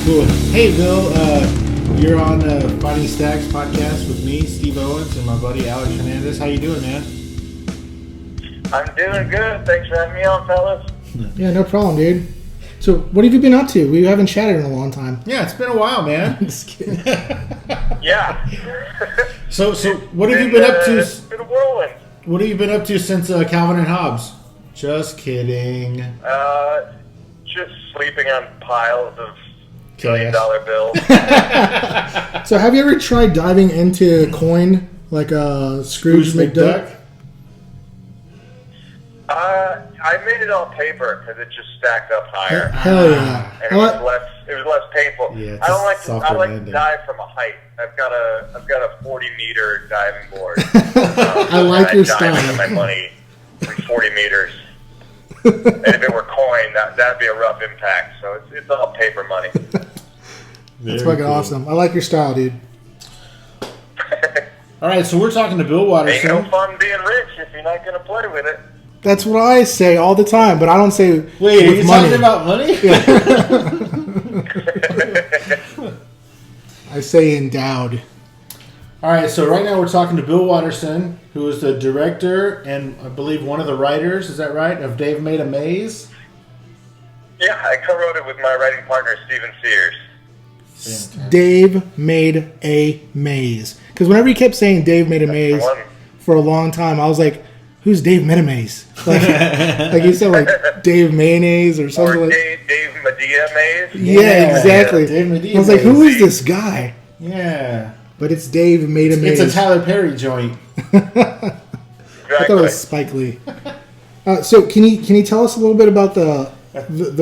Cool. Hey, Bill, you're on the Finding STAX podcast with me, Steve Owens, and my buddy Alex Hernandez. How you doing, man? I'm doing good. Thanks for having me on, fellas. Yeah, no problem, dude. So, what have you been up to? We haven't chatted in a long time. Yeah, it's been a while, man. Just kidding. Yeah. So what have you been up to? It's been a whirlwind. What have you been up to since Calvin and Hobbes? Just kidding. Just sleeping on piles of Okay. $1 bills. So, have you ever tried diving into coin like Scrooge McDuck? I made it on paper because it just stacked up higher. Hell yeah! And it was less painful. Yeah, I don't like softer I like landing. to dive from a height. I've got a 40-meter diving board. I like your dive style. into my money from 40 meters. And if it were coin, that'd be a rough impact. So it's all paper money. That's fucking awesome. I like your style, dude. All right, so we're talking to Bill Ain't no Watterson. fun being rich if you're not going to play with it. That's what I say all the time, but I don't say Wait, are with you money. talking about money? I say endowed. All right, so right now we're talking to Bill Watterson, who is the director and I believe one of the writers, is that right, of Dave Made A Maze? Yeah, I co-wrote it with my writing partner, Steven Sears. Fantastic. Dave Made A Maze. Because whenever he kept saying Dave Made A Maze One. for a long time, I was like, who's Dave Made A Maze? Like he said, like Dave Mayonnaise or something Or like Dave Medea Maze. Yeah, exactly. Dave Medea I was like, who Maze. is this guy? Yeah. But it's Dave Made A Maze. It's a Tyler Perry joint. I thought it was Spike Lee. So can you tell us a little bit about the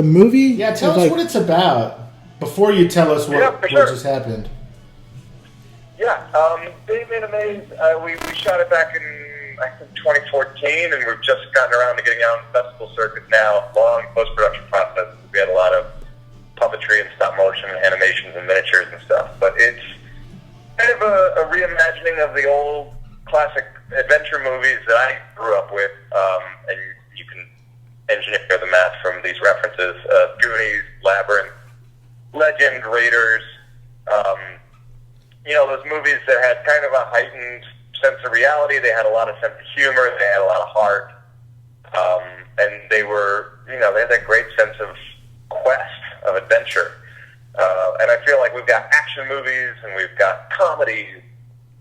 movie? Yeah, tell us what it's about before you tell us what for sure. just happened. Yeah, Dave Made A Maze, we shot it back in, I think, 2014, and we've just gotten around to getting out on the festival circuit now. Long post-production process. We had a lot of puppetry and stop motion and animations and miniatures and stuff. But it's kind of a reimagining of the old classic adventure movies that I grew up with, and you can engineer the math from these references. Goonies, Labyrinth, Legend, Raiders, those movies that had kind of a heightened sense of reality. They had a lot of sense of humor. They had a lot of heart. And they were, they had that great sense of quest, of adventure. And I feel like we've got action movies and we've got comedies.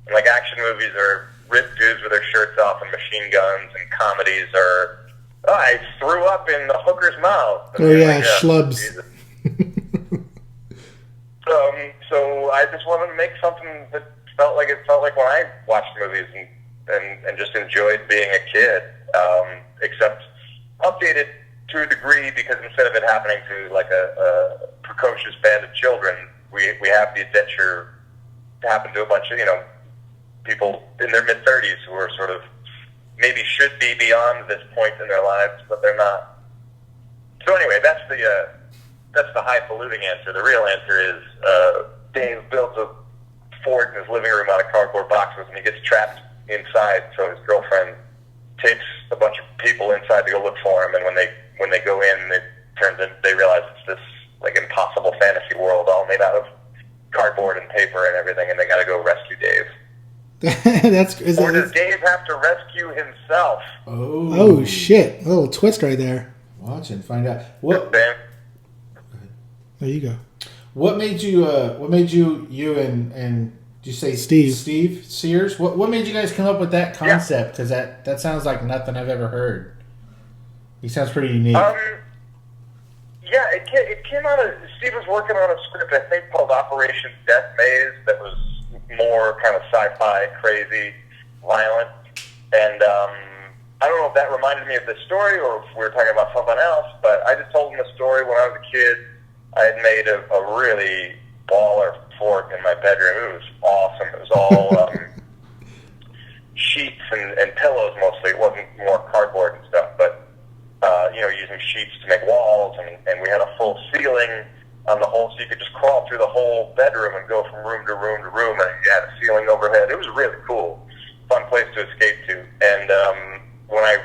And like action movies are ripped dudes with their shirts off and machine guns, and comedies are, I threw up in the hooker's mouth. Oh yeah, schlubs. Jesus. So I just wanted to make something that felt like when I watched movies and just enjoyed being a kid, except updated to a degree, because instead of it happening to like a precocious band of children, we have the adventure happen to a bunch of people in their mid-30s who are sort of maybe should be beyond this point in their lives, but they're not. So anyway, that's the highfalutin answer. The real answer is Dave built a fort in his living room out of cardboard boxes, and he gets trapped inside. So his girlfriend takes a bunch of people inside to go look for him, and when they go in, they realize it's this like impossible fantasy world all made out of cardboard and paper and everything, and they got to go rescue Dave. Or does Dave have to rescue himself? Oh shit! A little twist right there. Watch and find out. What? There you go. What made you? You and did you say Steve Sears? What made you guys come up with that concept? Because that sounds like nothing I've ever heard. He sounds pretty unique. Yeah, it came out of, Steve was working on a script, I think, called Operation Death Maze, that was more kind of sci-fi, crazy, violent, and I don't know if that reminded me of this story or if we were talking about something else, but I just told him the story when I was a kid. I had made a really baller fort in my bedroom. It was awesome. It was all sheets and pillows mostly. It wasn't more cardboard and stuff, but using sheets to make walls, and we had a full ceiling on the whole, so you could just crawl through the whole bedroom and go from room to room to room, and you had a ceiling overhead. It was really cool, fun place to escape to. And when I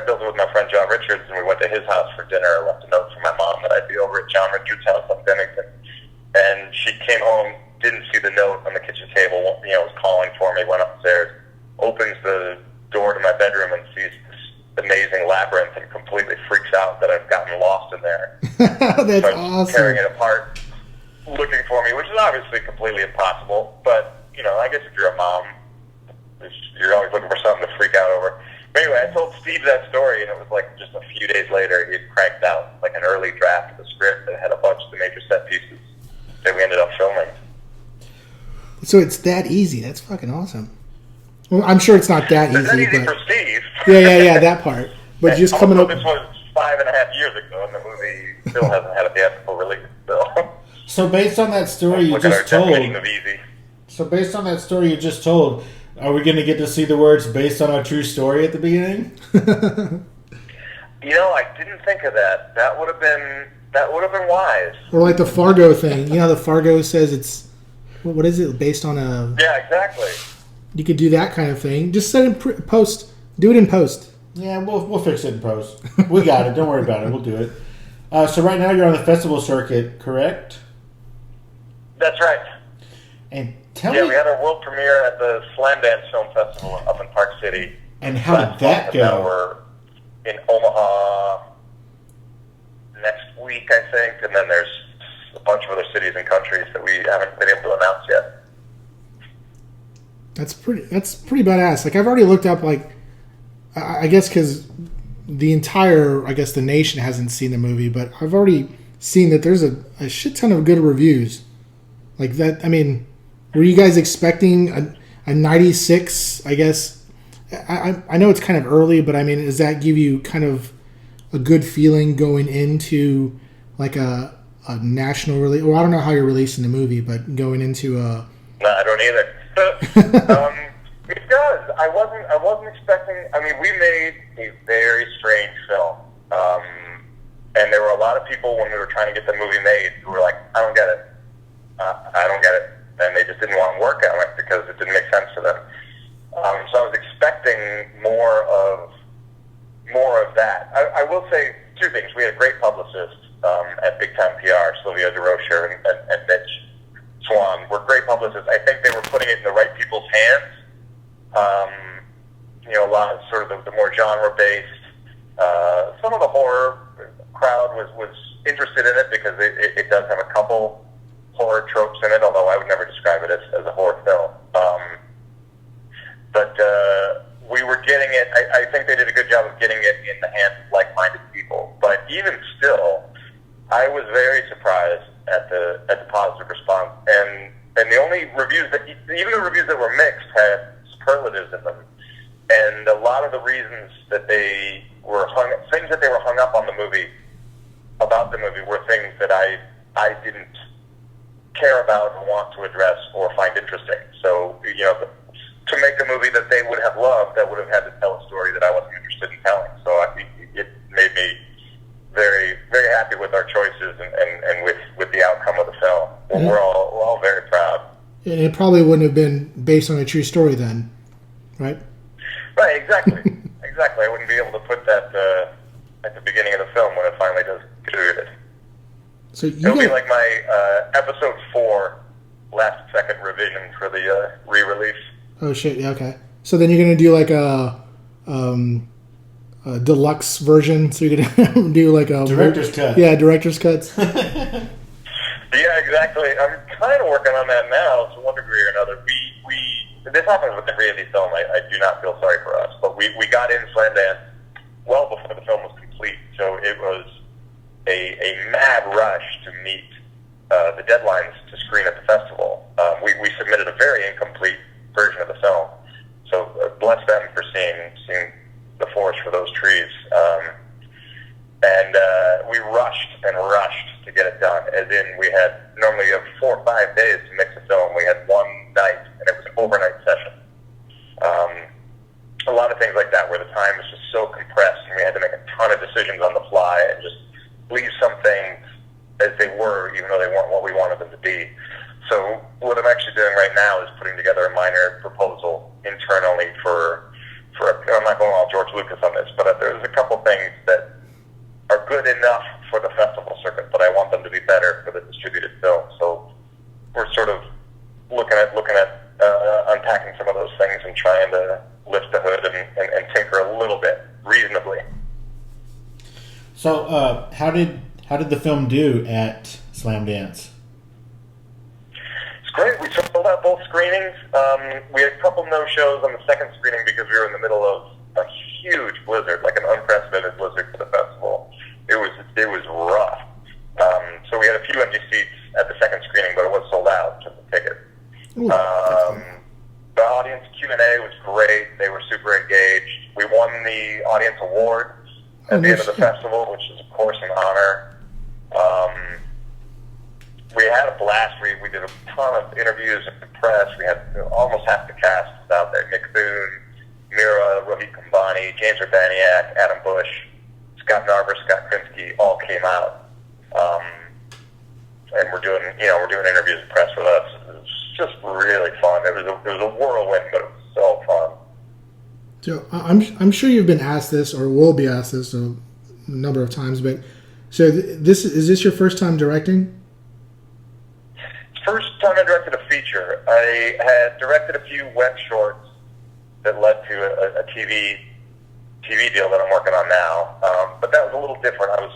built it with my friend John Richards, and we went to his house for dinner. I left a note for my mom that I'd be over at John Richards' house on Bennington, and she came home, didn't see the note on the kitchen table, was calling for me, went upstairs, opens the door to my bedroom and sees this amazing labyrinth and completely freaks out that I've gotten lost in there. That's starts awesome. Tearing it apart, looking for me, which is obviously completely impossible, but, I guess if you're a mom, you're always looking for something to freak out over. But anyway, I told Steve that story, and it was like just a few days later, he'd cranked out like an early draft of the script that had a bunch of the major set pieces that we ended up filming. So it's that easy. That's fucking awesome. Well, I'm sure it's not that It's easy. not easy but for Steve. Yeah, that part. But just coming up. This was 5.5 years ago, and the movie still hasn't had a theatrical release. So based on that story you just told, are we going to get to see the words "based on a true story" at the beginning? I didn't think of that. That would have been wise. Or like the Fargo thing. The Fargo says it's what is it based on a? Yeah, exactly. You could do that kind of thing. Just set it in post. Do it in post. Yeah, we'll fix it in post. We got it. Don't worry about it. We'll do it. So right now you're on the festival circuit, correct? That's right. And tell me. Yeah, we had our world premiere at the Slam Dance Film Festival up in Park City. And how did that go? Now we're in Omaha next week, I think, and then there's a bunch of other cities and countries that we haven't been able to announce yet. That's pretty badass. Like I've already looked up, like I guess because the nation hasn't seen the movie, but I've already seen that there's a shit ton of good reviews. Like that, I mean, were you guys expecting a 96? I guess I know it's kind of early, but I mean, does that give you kind of a good feeling going into like a national release? Well, I don't know how you're releasing the movie, but going into a no, I don't either. It does. I wasn't expecting. I mean, we made a very strange film, and there were a lot of people when we were trying to get the movie made who were like, "I don't get it. I don't get it," and they just didn't want to work on it because it didn't make sense to them. So I was expecting more of that. I will say two things. We had a great publicist at Big Time PR, Sylvia DeRocher and Mitch Swan were great publicists. I think they were putting it in the right people's hands. A lot of sort of the more genre-based. Some of the horror crowd was interested in it because it does have a couple horror tropes in it, although I would never describe it as a horror film. But we were getting it. I think they did a good job of getting it in the hands of like-minded people. But even still, I was very surprised at the positive response, and the only reviews even the reviews that were mixed had superlatives in them, and a lot of the reasons that things that they were hung up on about the movie were things that I didn't care about or want to address or find interesting. So to make a movie that they would have loved, that would have had to tell a story that I wasn't interested in telling. So it made me very, very happy with our choices and with the outcome of the film. Mm-hmm. We're all very proud. And it probably wouldn't have been based on a true story then, right? Right, exactly. Exactly. I wouldn't be able to put that at the beginning of the film when it finally does get it. So it'll be like my episode 4 last-second revision for the re-release. Oh, shit. Yeah, okay. So then you're going to do like a deluxe version, so you could do like a director's cut. Yeah, director's cuts. Yeah, exactly. I'm kind of working on that now to one degree or another. This happens with every indie film. I do not feel sorry for us, but we got in Slamdance well before the film was complete, so it was a mad rush to meet the deadlines to screen at the festival. We submitted a very incomplete version of the film, so bless them for seeing trees. And we rushed to get it done. As in, we had normally 4 or 5 days to mix a film. We had one night, and it was an overnight session. A lot of things like that, where the time was just so compressed, and we had to make a ton of decisions on the fly, and just leave some things as they were, even though they weren't what we wanted them to be. So what I'm actually doing right now is putting together a minor proposal internally for I'm not going all George Lucas on this, but there's a couple things that are good enough for the festival circuit, but I want them to be better for the distributed film. So we're sort of looking at unpacking some of those things and trying to lift the hood and tinker a little bit reasonably. So how did the film do at Slam Dance? It's great. We sold out both screenings. We had a couple no-shows on the second screening because we were in the middle of a huge blizzard, like an unprecedented blizzard for the festival. It was rough. So we had a few empty seats at the second screening, but it was sold out to the ticket. Ooh, the audience Q&A was great. They were super engaged. We won the audience award at the end of the festival, which is, of course, an honor. We had a blast. We did a ton of interviews with the press. We had almost half the cast was out there. Nick Boone, Mira, Rohit Kumbhani, James Urbaniak, Adam Bush, Scott Narver, Scott Krinsky all came out. And we're doing interviews with press with us. It was just really fun. It was a whirlwind, but it was so fun. So I'm sure you've been asked this, or will be asked this a number of times, but so is this your first time directing? First time I directed a feature. I had directed a few web shorts that led to a TV deal that I'm working on now. But that was a little different. I was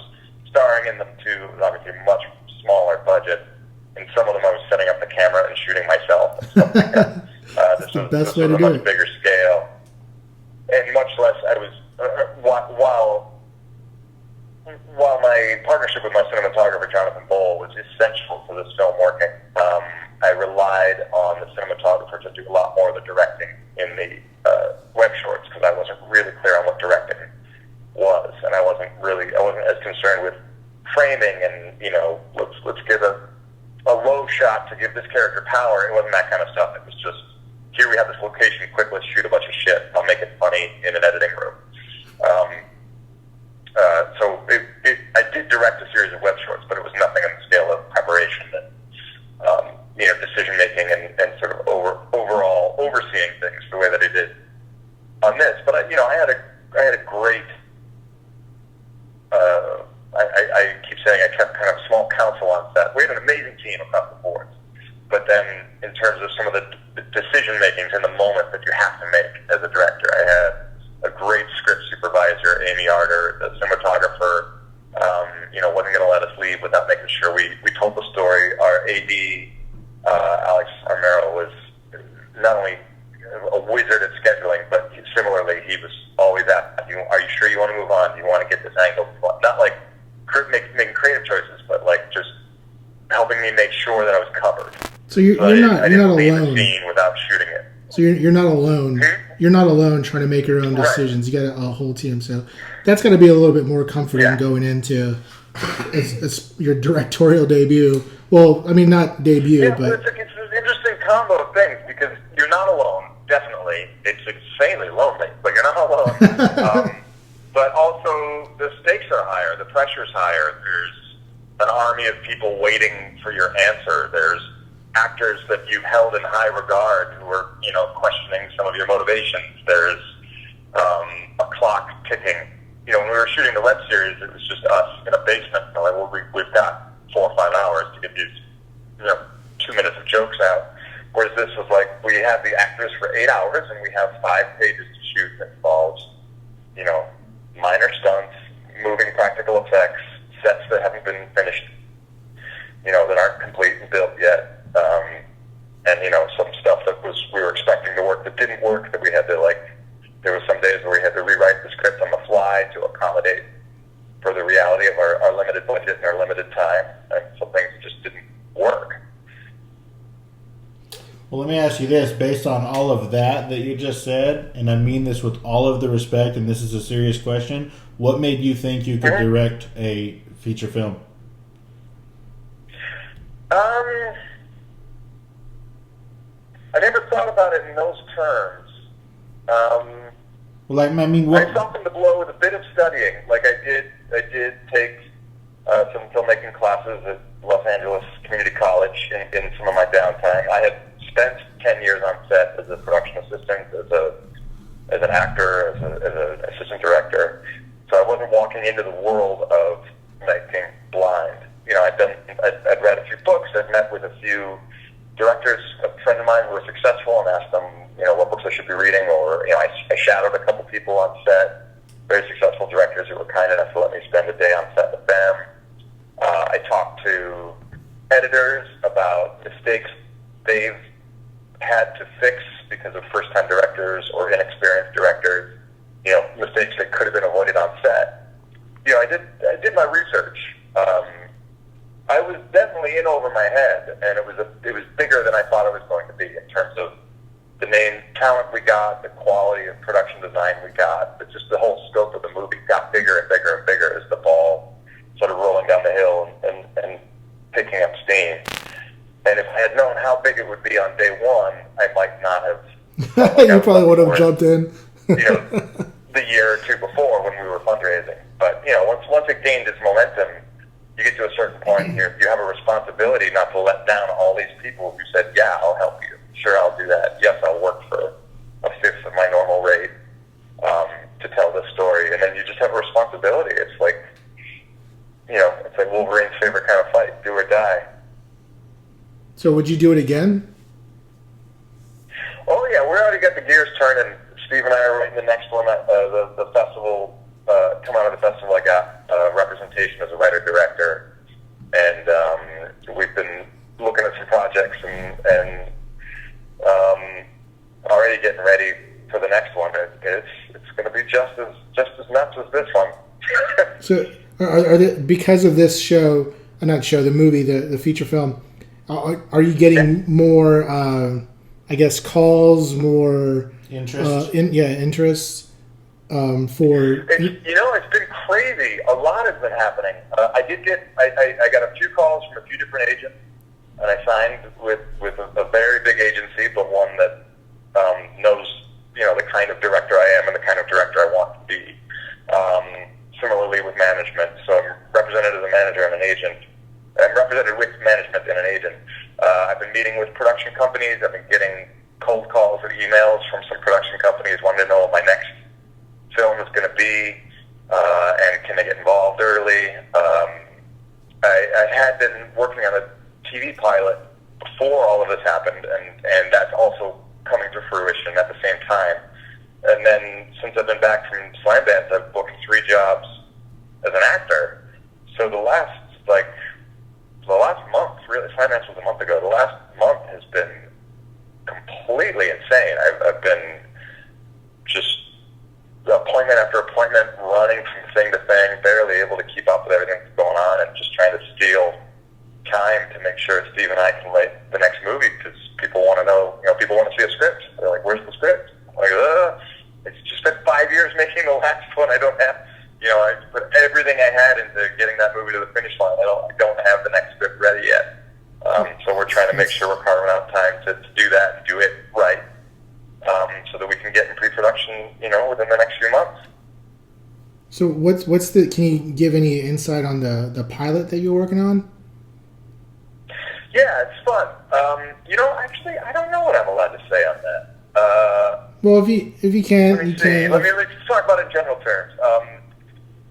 starring in them too. It was obviously a much smaller budget. In some of them, I was setting up the camera and shooting myself. That's the best way to do it. A much bigger scale, and much less. I was while my partnership with my cinematographer Jonathan Bowl was essential to this film working. I relied on the cinematographer to do a lot more of the directing in the web shorts because I wasn't really clear on what directing was, and I wasn't as concerned with framing and let's give a low shot to give this character power. It wasn't that kind of stuff. It was just, here we have this location, quick, let's shoot a bunch of shit. I'll make it funny in an editing room. So I did direct a series of web shorts, but it was nothing on the scale of preparation and decision making and sort of overall overseeing things the way that I did on this. But I had a great. I keep saying I kept kind of small council on set. We had an amazing team across the board, but then in terms of some of the decision makings in the moment that you have to make as a director, I had a great script supervisor, Amy Arter, the cinematographer. Wasn't going to let us leave without making sure we told the story. Our AD, Alex Armero, was not only a wizard at scheduling, but similarly, he was always asking, "Are you sure you want to move on? Do you want to get this angle?" Not like making creative choices, but like just helping me make sure that I was covered. So you're not alone. The scene without shooting it. So you're not alone. You're not alone trying to make your own decisions. Right. You got a whole team. So that's got to be a little bit more comforting going into it's your directorial debut. Well, I mean, not debut, but it's an interesting combo of things because you're not alone. Definitely, it's insanely lonely, but you're not alone. But also, the stakes are higher. The pressure's higher. There's an army of people waiting for your answer. There's actors that you've held in high regard who are, questioning some of your motivations. There's a clock ticking. When we were shooting the web series, it was just us in a basement. We've got 4 or 5 hours to get these, 2 minutes of jokes out. Whereas this was like, we have the actors for 8 hours and we have 5 pages to shoot that involves, minor stunts, moving practical effects, sets that haven't been finished, that aren't complete and built yet. And some stuff that we were expecting to work that didn't work, that we had to there were some days where we had to rewrite the script on the fly to accommodate for the reality of our limited budget and our limited time. And some things just didn't work. Well, let me ask you this. Based on all of that you just said, and I mean this with all of the respect, and this is a serious question, what made you think you could direct a feature film? I never thought about it in those terms. Well, I mean, what? I saw from the below with a bit of studying. Like I did take some filmmaking classes at Los Angeles Community College in some of my downtime. I had spent 10 years on set as a production assistant, as an actor, as an assistant director. So I wasn't walking into the world of making blind. You know, I'd read a few books. I'd met with a few directors, a friend of mine who were successful, and asked them, you know, what books I should be reading, or, you know, I shadowed a couple people on set, very successful directors who were kind enough to let me spend a day on set with them. I talked to editors about mistakes they've had to fix because of first-time directors or inexperienced directors, you know, mistakes that could have been avoided on set. You know, I did my research. I was definitely in over my head, and it was bigger than I thought it was going to be in terms of the name talent we got, the quality of production design we got, but just the whole scope of the movie got bigger and bigger and bigger as the ball sort of rolling down the hill and picking up steam. And if I had known how big it would be on day one, I might not have. You probably would have jumped in. You know, the year or two before when we were fundraising. But you know, once it gained its momentum, you get to a certain point here, you have a responsibility not to let down all these people who said, "Yeah, I'll help you. Sure, I'll do that. Yes, I'll work for a fifth of my normal rate to tell this story." And then you just have a responsibility. It's like, you know, it's like Wolverine's favorite kind of fight: do or die. So, would you do it again? Oh yeah, we already got the gears turning. Steve and I are writing the next one. The festival, come out of the festival, I got representation as a writer-director, and we've been looking at some projects and already getting ready for the next one. It's going to be just as nuts as this one. So, are they, because of this show, not show, the movie, the feature film, are you getting more, I guess, calls, more interest? Interest for. You know, it's been crazy. A lot has been happening. I got a few calls from a few different agents, and I signed with a very big agency, but one that knows, you know, the kind of director I am and the kind of director I want to be. Similarly with management, so I'm represented as a manager and an agent. I'm represented with management and an agent. I've been meeting with production companies. I've been getting cold calls or emails from some production companies wanting to know what my next film is going to be, and can they get involved early. I had been working on a TV pilot before all of this happened, and that's also coming to fruition at the same time. And then since I've been back from Slamdance, I've booked 3 jobs as an actor. So the last month, really, Slamdance was a month ago. The last month has been completely insane. I've been just appointment after appointment, running from thing to thing, barely able to keep up with everything that's going on, and just trying to steal time to make sure Steve and I can write the next movie, because people want to know, you know, people want to see a script. They're like, "Where's the script?" I'm like, it's just been 5 years making the last one. I don't have, you know, I put everything I had into getting that movie to the finish line. I don't have the next script ready yet. So we're trying to make sure we're carving out time to do that and do it right, so that we can get in pre-production, you know, within the next few months. So what's the? Can you give any insight on the pilot that you're working on? Yeah, it's fun. You know, actually, I don't know what I'm allowed to say on that. Well, if you can, let me see. Let's talk about it in general terms.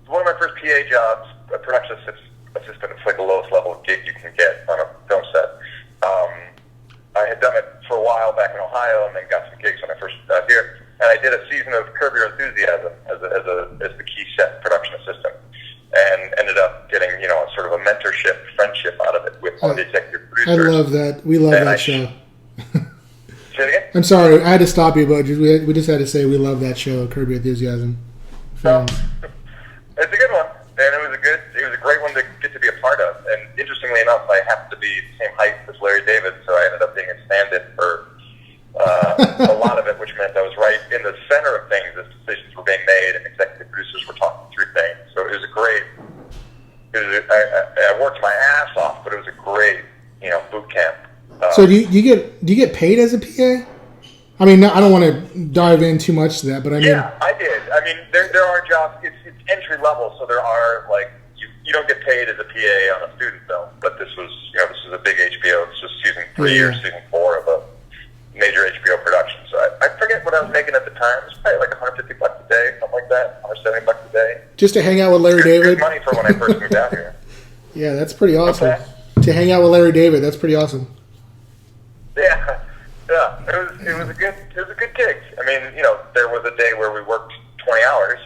One of my first PA jobs, a production assistant, it's like the lowest level gig you can get on a film set. I had done it for a while back in Ohio, and then got some gigs when I first got here. And I did a season of Curb Your Enthusiasm as the key set production assistant, and ended up getting, you know, sort of a mentorship, friendship out of it with one of the executive producers. I love that. We love that show. Say it again? I'm sorry, I had to stop you, but we just had to say we love that show, Curb Your Enthusiasm. It's a good one, and it was a great one to get to be a part of. And interestingly enough, I happened to be the same height as Larry David, so I ended up being a stand-in for a lot of it, which meant I was right in the center of things as decisions were being made and executive producers were talking through things. So it was a great. I worked my ass off, but it was a great, boot camp. So do you get paid as a PA? I mean, no, I don't want to dive in too much to that, but I mean, yeah, I did. I mean, there are jobs. It's entry level, so there are you don't get paid as a PA on a student film. But this was a big HBO. This was season 3 or season 4 of a major HBO production. So I forget what I was making at the time. It was probably like $150 a day, something like that, $170 a day. Just to hang out with Larry David. Good money for when I first moved out here. Yeah, that's pretty awesome. Okay. To hang out with Larry David, that's pretty awesome. Yeah. It was a good gig. I mean, there was a day where we worked 20 hours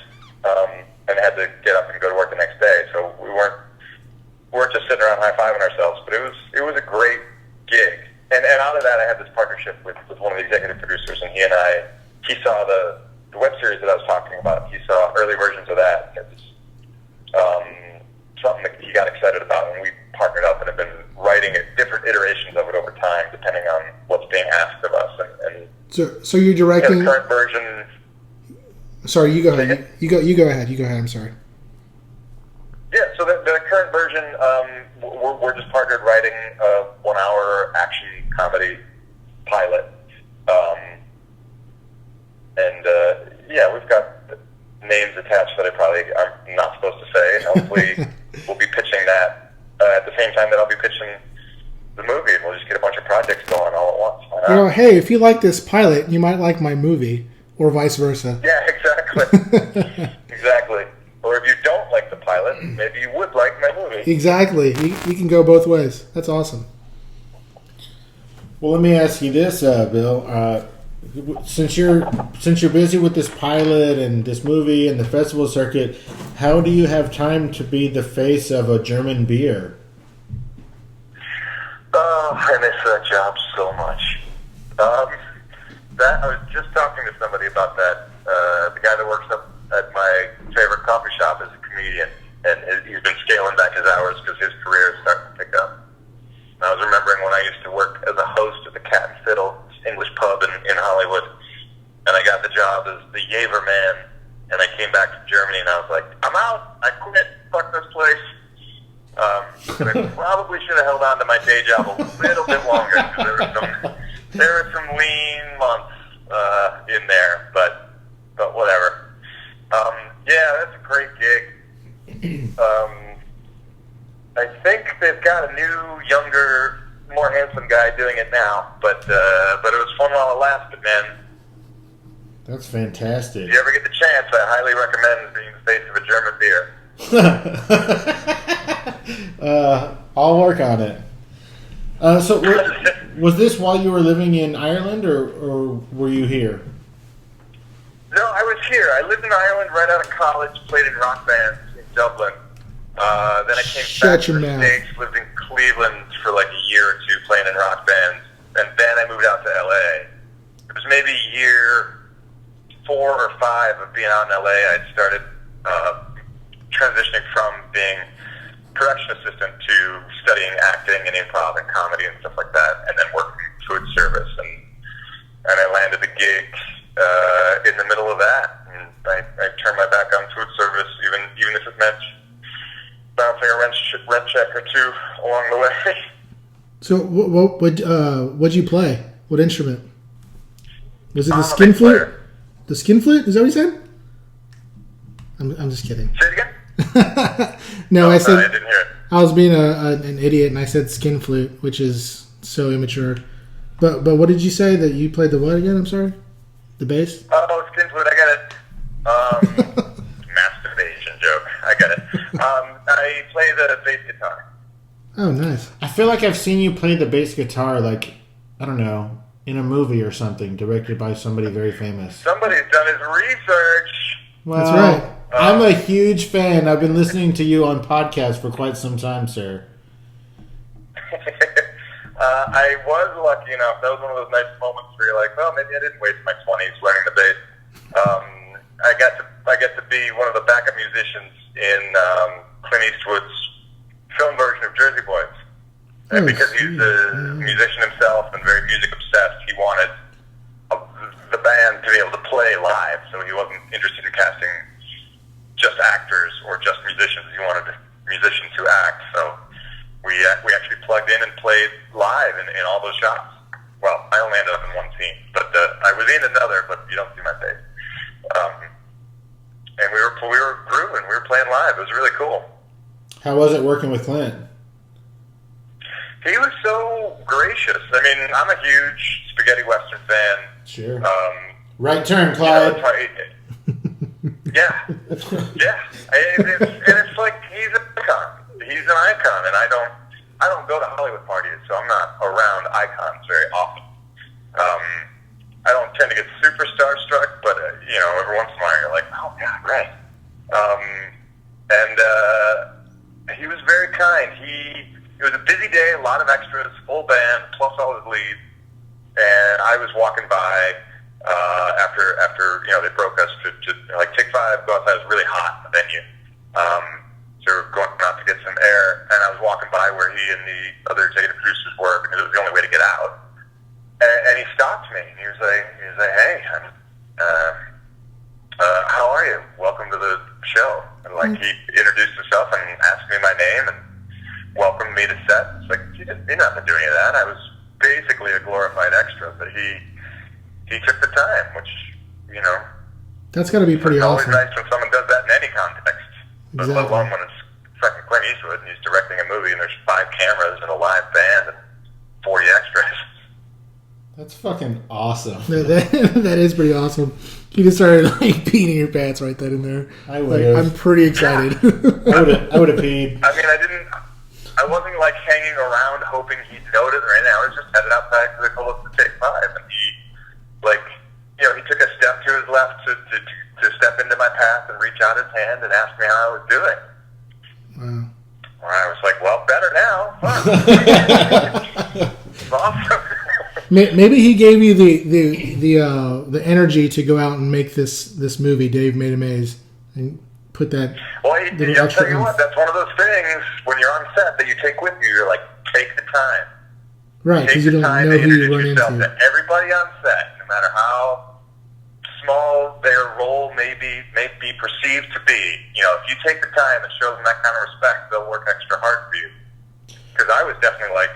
and had to get up and go to work the next day. So we weren't just sitting around high-fiving ourselves. But it was a great gig. And out of that, I had this partnership with one of the executive producers, and he saw the web series that I was talking about. He saw early versions of that. It was something that he got excited about, and we partnered up and have been writing different iterations of it over time, depending on what's being asked of us. And so you're directing the current version. Sorry, you go ahead. You go ahead. You go ahead. I'm sorry. Yeah, so the current version, we're just partnered writing a 1-hour action comedy pilot. We've got names attached that I'm not supposed to say. And hopefully we'll be pitching that at the same time that I'll be pitching the movie, and we'll just get a bunch of projects going all at once. Why not? Hey, if you like this pilot, you might like my movie, or vice versa. Yeah, exactly. Exactly. Or if you don't like the pilot, maybe you would like my movie. Exactly. You can go both ways. That's awesome. Well, let me ask you this, Bill. Since you're busy with this pilot and this movie and the festival circuit, how do you have time to be the face of a German beer? Oh, I miss that job so much. I was just talking to somebody about that. The guy that works up at my favorite coffee shop is a comedian, and he's been scaling back his hours because his career is starting to pick up. And I was remembering when I used to work as a host at the Cat and Fiddle English pub in Hollywood, and I got the job as the Jaeger man, and I came back to Germany, and I was like, I'm out, I quit, fuck this place. But I probably should have held on to my day job a little bit longer, because there were some lean months in there, but whatever. That's a great gig. I think they've got a new, younger, more handsome guy doing it now, but it was fun while it lasted, man. That's fantastic. If you ever get the chance, I highly recommend being the face of a German beer. I'll work on it. So was this while you were living in Ireland, or were you here? No, I was here. I lived in Ireland right out of college, played in rock bands in Dublin. Then I came back to the States, lived in Cleveland for like a year or two playing in rock bands, and then I moved out to LA. It was maybe year 4 or 5 of being out in LA. I'd started transitioning from being production assistant to studying acting and improv and comedy and stuff like that, and then working food service. And I landed the gig in the middle of that, and I turned my back on food service, even if it meant bouncing a rent check or two along the way. So what'd you play? What instrument? Was it the skin flute? Player. The skin flute? Is that what you said? I'm just kidding. Say it again? No, I said I didn't hear it. I was being an idiot, and I said skin flute, which is so immature. But what did you say that you played the what again? I'm sorry, the bass. Oh, skin flute. I got it. Masturbation joke. I got it. I play the bass guitar. Oh, nice. I feel like I've seen you play the bass guitar, like, I don't know, in a movie or something, directed by somebody very famous. Somebody's done his research. Well, that's right. I'm a huge fan. I've been listening to you on podcasts for quite some time, sir. I was lucky enough. That was one of those nice moments where you're like, well, maybe I didn't waste my 20s learning the bass. I got to be one of the backup musicians in Clint Eastwood's film version of Jersey Boys. And because he's a musician himself and very music obsessed, he wanted band to be able to play live, so he wasn't interested in casting just actors or just musicians. He wanted musicians to act. So we actually plugged in and played live in all those shots. Well, I only ended up in one scene, but I was in another, but you don't see my face. And we were grooving. We were playing live. It was really cool. How was it working with Clint? He was so gracious. I mean, I'm a huge spaghetti western fan. Sure. Right turn, Clyde. Yeah. And it's like he's an icon. He's an icon, and I don't go to Hollywood parties, so I'm not around icons very often. I don't tend to get super starstruck, but every once in a while you're like, oh God, right. And he was very kind. It was a busy day, a lot of extras, full band, plus all his leads. And I was walking by after they broke us to like take 5, go outside. It was really hot in the venue. So we were going out to get some air, and I was walking by where he and the other executive producers were because it was the only way to get out. And he stopped me, and he was like, "Hey, how are you? Welcome to the show." And like he introduced himself and asked me my name and welcomed me to set. It's like he didn't have to do any of that. I was basically a glorified extra, but he took the time, which that's got to be pretty awesome. It's always nice when someone does that in any context, but let alone when it's fucking Clint Eastwood and he's directing a movie and there's 5 cameras and a live band and 40 extras. That's fucking awesome. That is pretty awesome. You just started like peeing in your pants right then and there. I would have. I'm pretty excited. I would have peed. I mean, I wasn't like hanging around hoping he'd notice or anything. I was just headed outside because they told us to take 5, and he took a step to his left to step into my path and reach out his hand and ask me how I was doing. Wow. Well, I was like, well, better now. Fun. Awesome. Maybe he gave you the energy to go out and make this movie, Dave Made A Maze, and put that. Well, I'll tell you what, that's one of those things when you're on set that you take with you. You're like, take the time. Right, because you don't know who you run into. To everybody on set, no matter how small their role may be perceived to be, if you take the time and show them that kind of respect, they'll work extra hard for you. Because I was definitely like,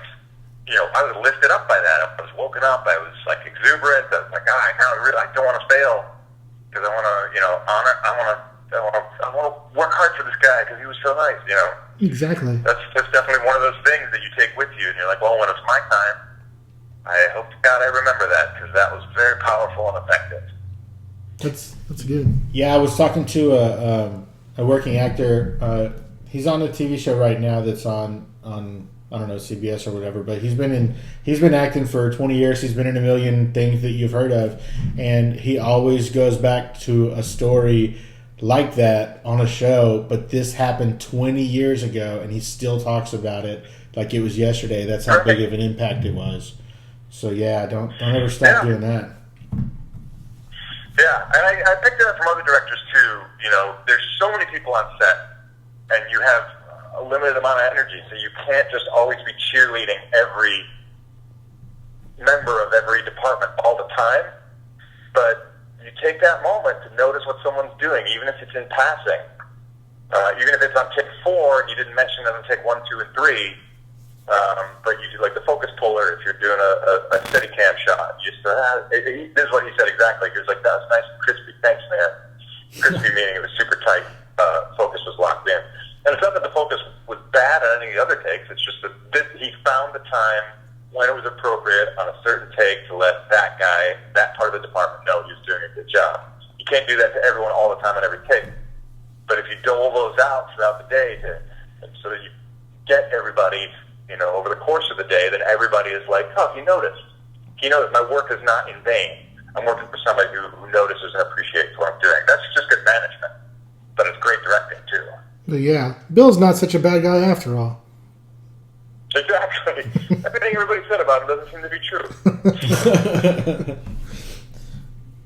I was lifted up by that. I was woken up. I was like exuberant. I was like, I don't want to fail because I want to, honor. I want to work hard for this guy because he was so nice. Exactly. That's definitely one of those things that you take with you, and you're like, well, when it's my time, I hope to God I remember that because that was very powerful and effective. That's good. Yeah, I was talking to a working actor. He's on a TV show right now that's on I don't know, CBS or whatever, but he's been acting for 20 years. He's been in a million things that you've heard of, and he always goes back to a story like that on a show, but this happened 20 years ago, and he still talks about it like it was yesterday. That's how big of an impact it was. So yeah, don't ever stop doing that. Yeah, and I picked it up from other directors too. There's so many people on set, and you have a limited amount of energy, so you can't just always be cheerleading every member of every department all the time. But you take that moment to notice what someone's doing, even if it's in passing. Even if it's on take 4 and you didn't mention it on take 1, 2, and 3, but you do like the focus puller if you're doing a steady cam shot. You just this is what he said exactly. He was like, "That was nice and crispy. Thanks, man." Crispy meaning it was super tight. Focus was locked in. And it's not that the focus was bad on any of the other takes. It's just that he found the time when it was appropriate on a certain take to let that guy, that part of the department, know he was doing a good job. You can't do that to everyone all the time on every take. But if you dole those out throughout the day so that you get everybody, over the course of the day, then everybody is like, oh, he noticed. He noticed my work is not in vain. I'm working for somebody who notices and appreciates what I'm doing. That's just good management. But it's great directing, too. But yeah, Bill's not such a bad guy after all. Exactly. Everything everybody said about him doesn't seem to be true.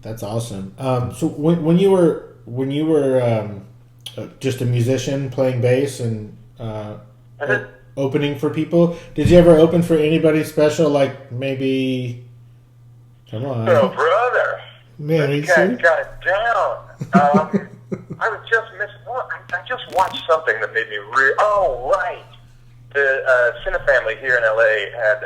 That's awesome. So when you were just a musician playing bass and opening for people, did you ever open for anybody special? Like maybe, come on, oh brother, Man, this guy got it down. I was just I just watched something that made me oh, right. The Cinefamily here in LA had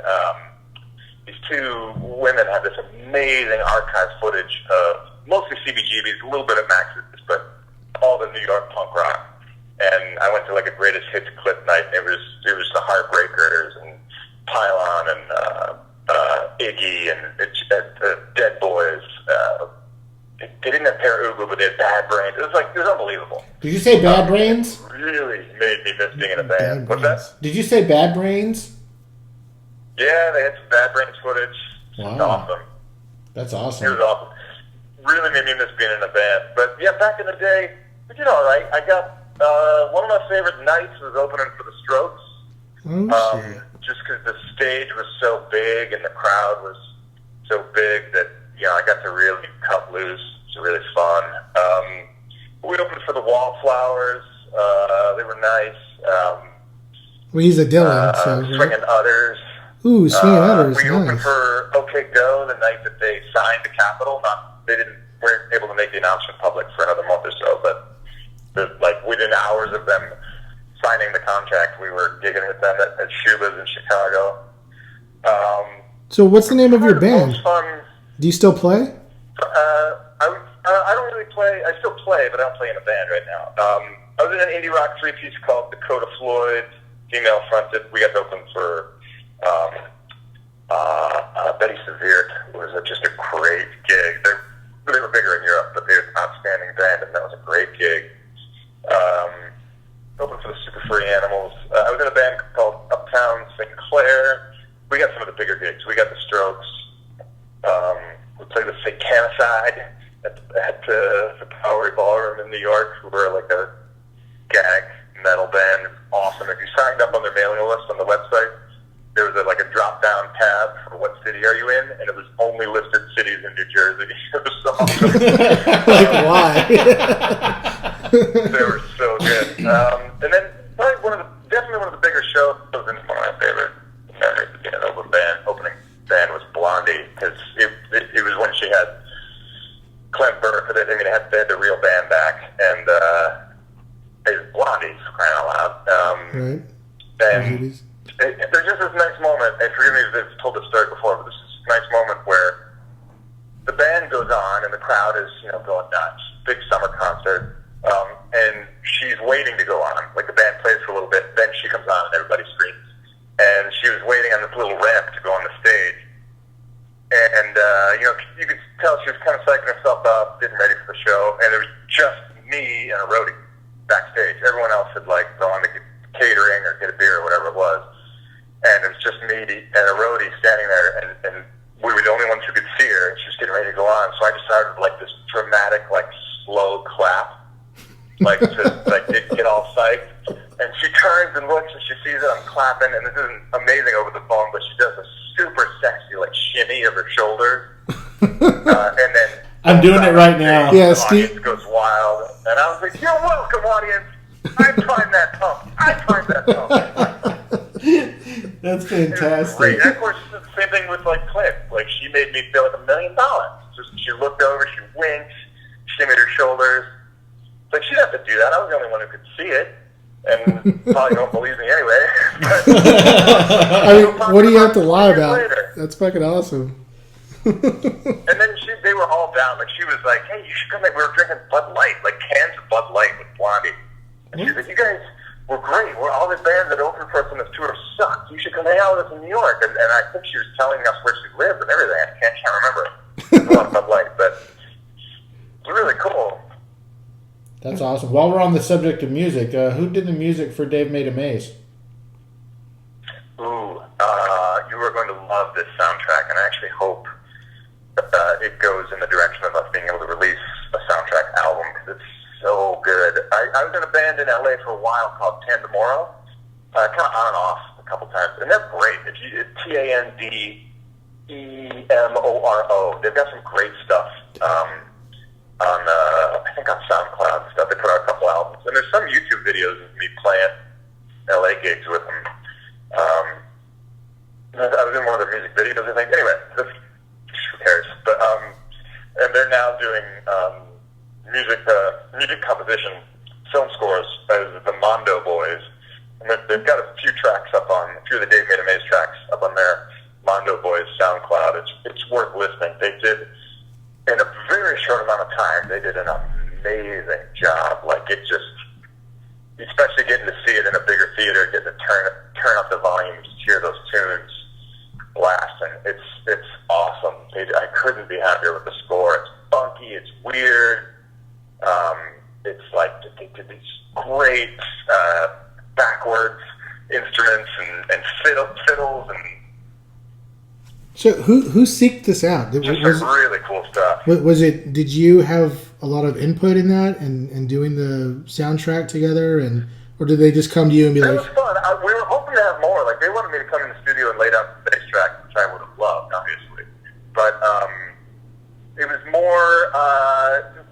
these two women had this amazing archive footage of mostly CBGBs, a little bit of Max's, but all the New York punk rock. And I went to like a greatest hits clip night, and it was the Heartbreakers and Pylon and Iggy and the Dead Boys. They didn't have Para Ubu, but they had Bad Brains. It was unbelievable. Did you say Bad Brains? It really made me miss being in a band. What's that? Did you say Bad Brains? Yeah, they had some Bad Brains footage. Wow. It was awesome. That's awesome. It was awesome. Really made me miss being in a band. But yeah, back in the day, we did all right. I got one of my favorite nights was opening for the Strokes. Just because the stage was so big and the crowd was so big that I got to really cut loose. It was really fun. We opened for the Wallflowers. They were nice. Well, he's a Dylan. Swinging Utters. Ooh, Swinging Utters. We opened for OK Go the night that they signed the Capitol. They weren't able to make the announcement public for another month or so, but within hours of them signing the contract, we were gigging with them at Shuba's in Chicago. So what's the name of your band? Fun. Do you still play? I don't really play. I still play, but I don't play in a band right now. I was in an indie rock three-piece called Dakota Floyd, female fronted. We got to open for Betty Severe. It was just a great gig. They were bigger in Europe, but they were an outstanding band, and that was a great gig. Opened for the Super Furry Animals. I was in a band called Uptown St. Clair. We got some of the bigger gigs. We got the Strokes. We played with Satanicide at the Bowery Ballroom in New York, who were like a gag metal band. Awesome. If you signed up on their mailing list on the website, there was a drop-down tab for what city are you in, and it was only listed cities in New Jersey. It was so awesome. Why? They were so good. And then probably definitely one of the bigger shows, and one of my favorite memories of being an opening band was Blondie, because it was when she had Clint Burke. They had the real band back, and it was Blondie, for crying out loud. Right. And there's just this nice moment, and forgive me if I've told this story before, but there's this nice moment where the band goes on and the crowd is, going nuts. Big summer concert. And she's waiting to go on. Like, the band plays for a little bit, then she comes on and everybody screams. And she was waiting on this little ramp to go on the stage. And, you could tell she was kind of psyching herself up, getting ready for the show, and it was just me and a roadie backstage. Everyone else had, gone to get catering or get a beer or whatever it was. And it was just me and a roadie standing there, and we were the only ones who could see her, and she was getting ready to go on. So I just started, this dramatic, slow clap, to get all psyched. And she turns and looks, and she sees that I'm clapping, and this isn't amazing over the phone, but she does a super sexy, shimmy of her shoulders. And then I'm doing it right now. Yeah, the Steve audience goes wild. And I was like, "You're welcome, audience. I timed that pump. I timed that pump." That's fantastic. Great. And of course, the same thing with Clint. She made me feel like $1 million. Just she looked over, she winked, shimmied her shoulders. It's she didn't have to do that. I was the only one who could see it, and probably don't believe me anyway. But, what do you have to lie about? That's fucking awesome. And then they were all down. She was like, "Hey, you should come in." We were drinking Bud Light, cans of Bud Light with Blondie. And she said, "You guys were great. All the bands that opened for us on this tour sucked. You should come hang out with us in New York." And I think she was telling us where she lived and everything. I can't remember. It was a lot of Bud Light, but it was really cool. That's awesome. While we're on the subject of music, who did the music for Dave Made A Maze? Ooh, you are going to love this soundtrack, and I actually hope it goes in the direction of us being able to release a soundtrack album, because it's so good. I was in a band in LA for a while called Tandemoro, kind of on and off a couple times, and they're great. It's Tandemoro. They've got some great stuff I think on SoundCloud and stuff. They put out a couple albums, and there's some YouTube videos of me playing LA gigs with them. I was in one of their music videos, I think. Anyway, who cares? But and they're now composition film scores as the Mondo Boys. And they've got a few tracks up on, a few of the Dave Made A Maze tracks up on their Mondo Boys SoundCloud. It's worth listening. They did, in a very short amount of time, they did an amazing job. Like, it just, especially getting to see it in a bigger theater, getting to turn up the volume to hear those tunes blasting. It's awesome. I couldn't be happier with the score. It's funky. It's weird. It's like they did these great backwards instruments and fiddles and. So who seeked this out? Just really cool stuff. Was it? Did you have a lot of input in that and doing the soundtrack together, or did they just come to you and be like? It was fun. We were hoping to have more. Like, they wanted me to come in the studio and lay down the bass track, which I would have loved, obviously. But it was more.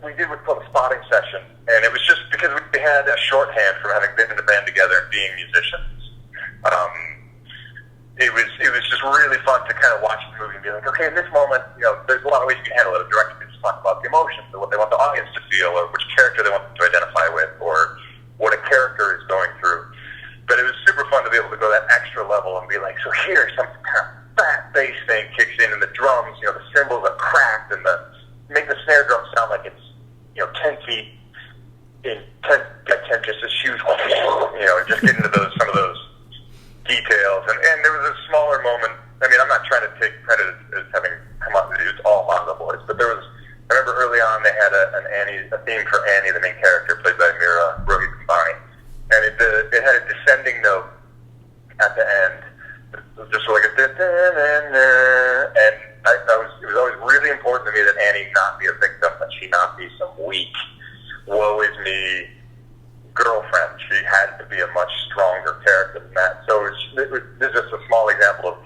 We did what's called a spotting session, and it was just because we had a shorthand from having been in the band together and being musicians. It was just really fun to kind of watch the movie and be like, okay, in this moment, there's a lot of ways you can handle it. A director can just talk about the emotions or what they want the audience to feel, or which character they want them to identify with, or what a character is going through. But it was super fun to be able to go that extra level and be like, so here, some kind of fat bass thing kicks in, and the drums, the cymbals are cracked, and make the snare drum sound like it's 10 feet in 10 by 10, just as huge, just get into some of those details. And there was a smaller moment. I mean, I'm not trying to take credit as having come up. It's all Mondo Boys, but I remember early on they had a theme for Annie, the main character, played by Mira Rohit Kumbani, and it had a descending note at the end, just like a and it was always really important to me that Annie not be a victim, that she not be some weak, woe is me girlfriend. She had to be a much stronger character than that. So this is just a small example of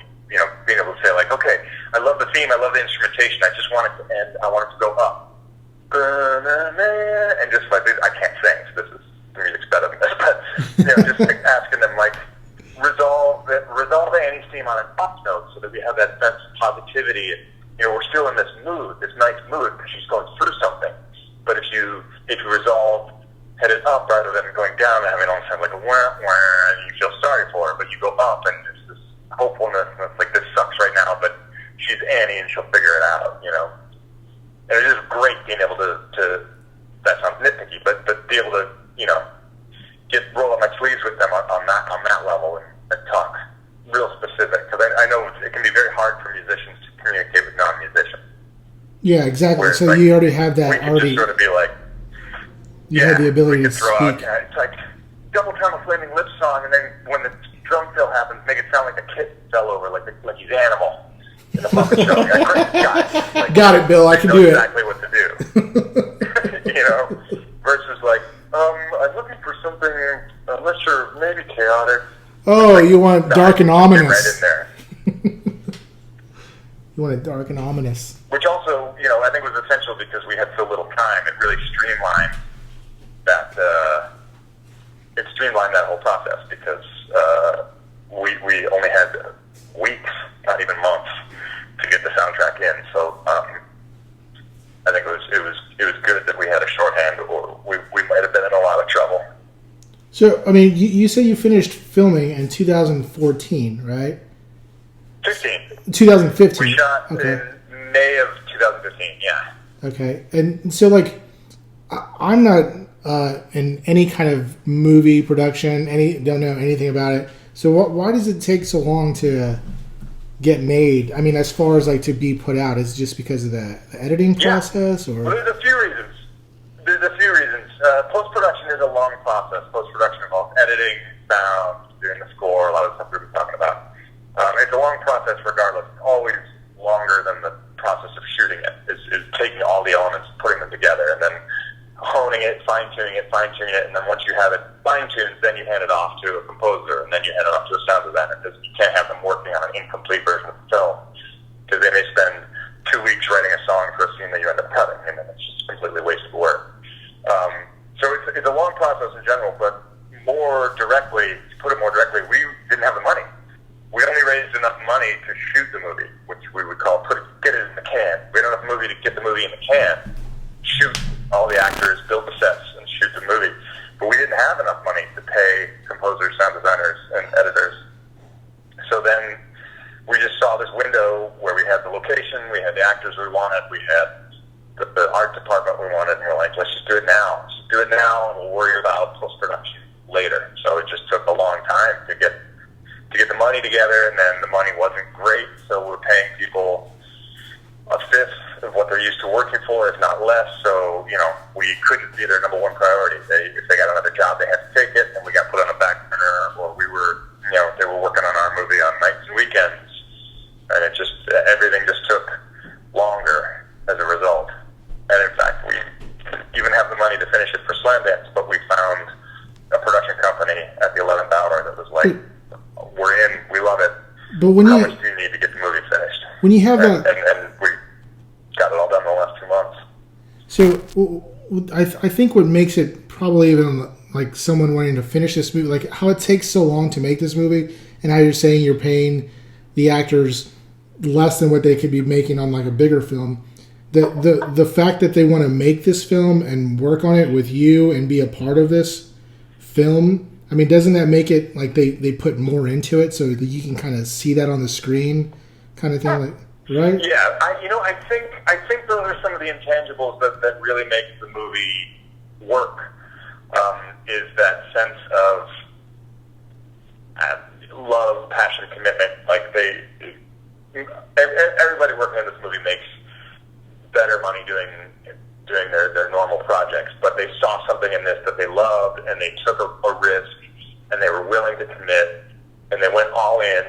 being able to say, like, okay, I love the theme, I love the instrumentation, I just want it to end, I want it to go up, and just like, I can't sing, so the music's better than this, but just like asking them, like, resolve the Annie's theme on an up note so that we have that sense of positivity. We're still in this mood, this nice mood, because she's going through something. But if you resolve, head it up rather than going down and having it all sound like a wah, wah, and you feel sorry for her, but you go up and there's this hopefulness, and it's like, this sucks right now, but she's Annie and she'll figure it out, And it's just great being able to that sounds nitpicky, but be able to, roll up my sleeves with them on that level and talk real specific, because I know it can be very hard for musicians to communicate with non-musicians. Yeah, exactly. Whereas, so like, you already have that we can already. Just sort of be like, you have the ability to throw speak. out, it's like double time a flaming lips song, and then when the drum fill happens, make it sound like the kid fell over, like he's Animal in the Muppet Show. Like, got it, Bill. I can do exactly what to do. Versus like, I'm looking for something. I'm not sure, maybe chaotic. Oh, like, you want dark and ominous. Right in there. You want it dark and ominous. Which also, I think was essential because we had so little time. It really streamlined that. It streamlined that whole process because we only had weeks, not even months, to get the soundtrack in. So I think it was good that we had a shorthand, or we might have been in a lot of trouble. So, I mean, you say you finished filming in 2014, right? 2015. We shot in May of 2015, yeah. Okay. And so, like, I'm not in any kind of movie production, don't know anything about it. So why does it take so long to get made? I mean, as far as, like, to be put out, is it just because of the editing process? Or? Well, there's a few reasons. Post-production is a long process. Post-production involves editing, sound, doing the score, a lot of stuff we've been talking about. It's a long process regardless. It's always longer than the process of shooting it. Is taking all the elements, putting them together, and then honing it, fine-tuning it, and then once you have it fine-tuned, then you hand it off to a composer, and then you hand it off to a sound designer, because you can't have them working on an incomplete version of the film, because they may spend 2 weeks writing a song for a scene that you end up cutting, and then it's just completely wasted work. So it's a long process in general, but to put it more directly, we didn't have the money. We only raised enough money to shoot the movie, which we would call get it in the can. We had enough movie to get the movie in the can, shoot all the actors, build the sets, and shoot the enough money to pay composers, sound designers, and editors. So then we just saw this window where we had the location, we had the actors we wanted, we had the art department we wanted, and we're like, let's just do it now. Let's do it now, and we'll worry about post-production later. So it just took a long time to get the money together, and then the money wasn't great, so we're paying people a fifth of what they're used to working for, if not less. So, we couldn't be their number one priority. If they got another job, they had to take it, and we got put on a back burner, or we were, they were working on our movie on nights and weekends, and everything just took longer as a result. And in fact, we didn't even have the money to finish it for Slamdance, but we found a production company at the 11th hour that was like, we're in, we love it. But when How much do you need to get the movie finished? When you have and we got it all done in the last 2 months. So I think what makes it probably even like someone wanting to finish this movie, like how it takes so long to make this movie, and how you're saying you're paying the actors less than what they could be making on like a bigger film. The fact that they want to make this film and work on it with you and be a part of this film, I mean, doesn't that make it like they put more into it so that you can kind of see that on the screen, kind of thing, like, right? Yeah, I think those are some of the intangibles that really make the movie work. Is that sense of love, passion, commitment. Like everybody working on this movie makes better money doing their normal projects, but they saw something in this that they loved, and they took a risk, and they were willing to commit, and they went all in.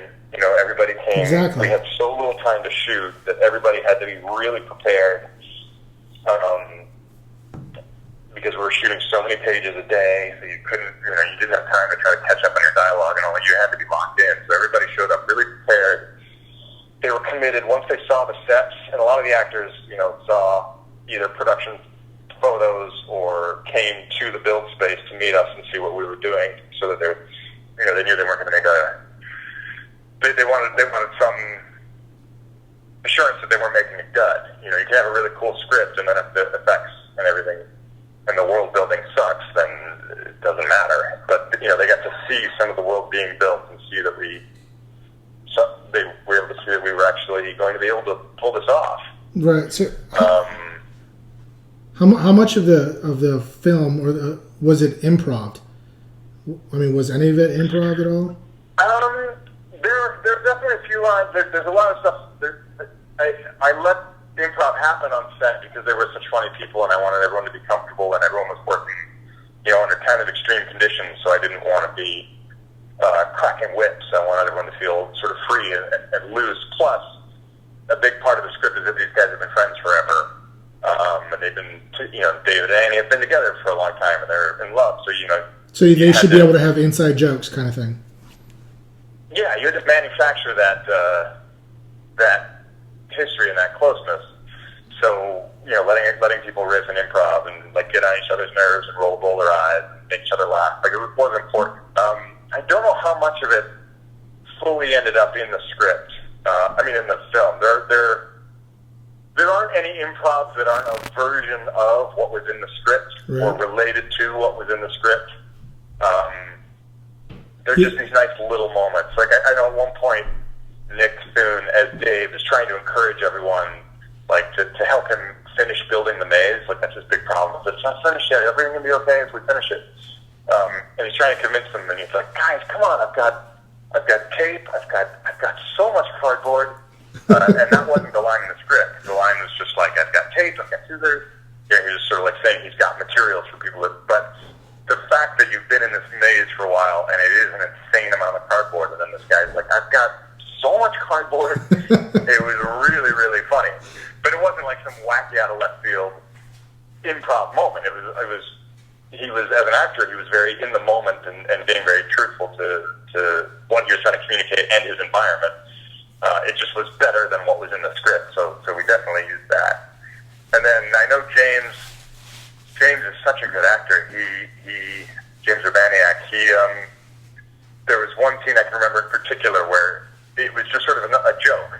Everybody came. Exactly. We had so little time to shoot that everybody had to be really prepared, because we were shooting so many pages a day, so you couldn't, you didn't have time to try to catch up on your dialogue and all that. You had to be locked in. So everybody showed up really prepared. They were committed once they saw the sets, and a lot of the actors, saw either production photos or came to the build space to meet us and see what we were doing, so that they knew they weren't going to make they wanted some assurance that they weren't making a dud. You can have a really cool script, and then if the effects and everything and the world building sucks, then it doesn't matter. But they got to see some of the world being built and see that they were able to see that we were actually going to be able to pull this off. Right. So, how much of the film was it improv? I mean, was any of it improv at all? There's definitely a few lines. There's a lot of stuff. I let improv happen on set because they were such funny people, and I wanted everyone to be comfortable, and everyone was working, under kind of extreme conditions. So I didn't want to be cracking whips. I wanted everyone to feel sort of free and loose. Plus, a big part of the script is that these guys have been friends forever, and they've been, David and Annie have been together for a long time, and they're in love. So So they should be able to have inside jokes, kind of thing. Yeah, you had to manufacture that history and that closeness. So, letting people riff and improv and like get on each other's nerves and roll their eyes and make each other laugh, like it was important. I don't know how much of it fully ended up in the script. In the film. There aren't any improvs that aren't a version of what was in the script, right, or related to what was in the script. They're just these nice little moments. Like I know at one point, Nick Thune as Dave is trying to encourage everyone, like to help him finish building the maze. Like that's his big problem. But it's not finished yet. Everything will be okay if we finish it. And he's trying to convince them, and he's like, guys, come on! I've got tape. I've got so much cardboard. And that wasn't the line in the script. The line was just like, I've got tape. I've got scissors. He was sort of like saying he's got materials for people but the fact that you've been in this maze for a while and it is an insane amount of cardboard, and then this guy's like, I've got so much cardboard. It was really, really funny. But it wasn't like some wacky out of left field improv moment. He was, as an actor, he was very in the moment and being very truthful to what he was trying to communicate and his environment. It just was better than what was in the script, so we definitely used that. And then I know James is such a good actor. James Urbaniak, there was one scene I can remember in particular where it was just sort of a joke,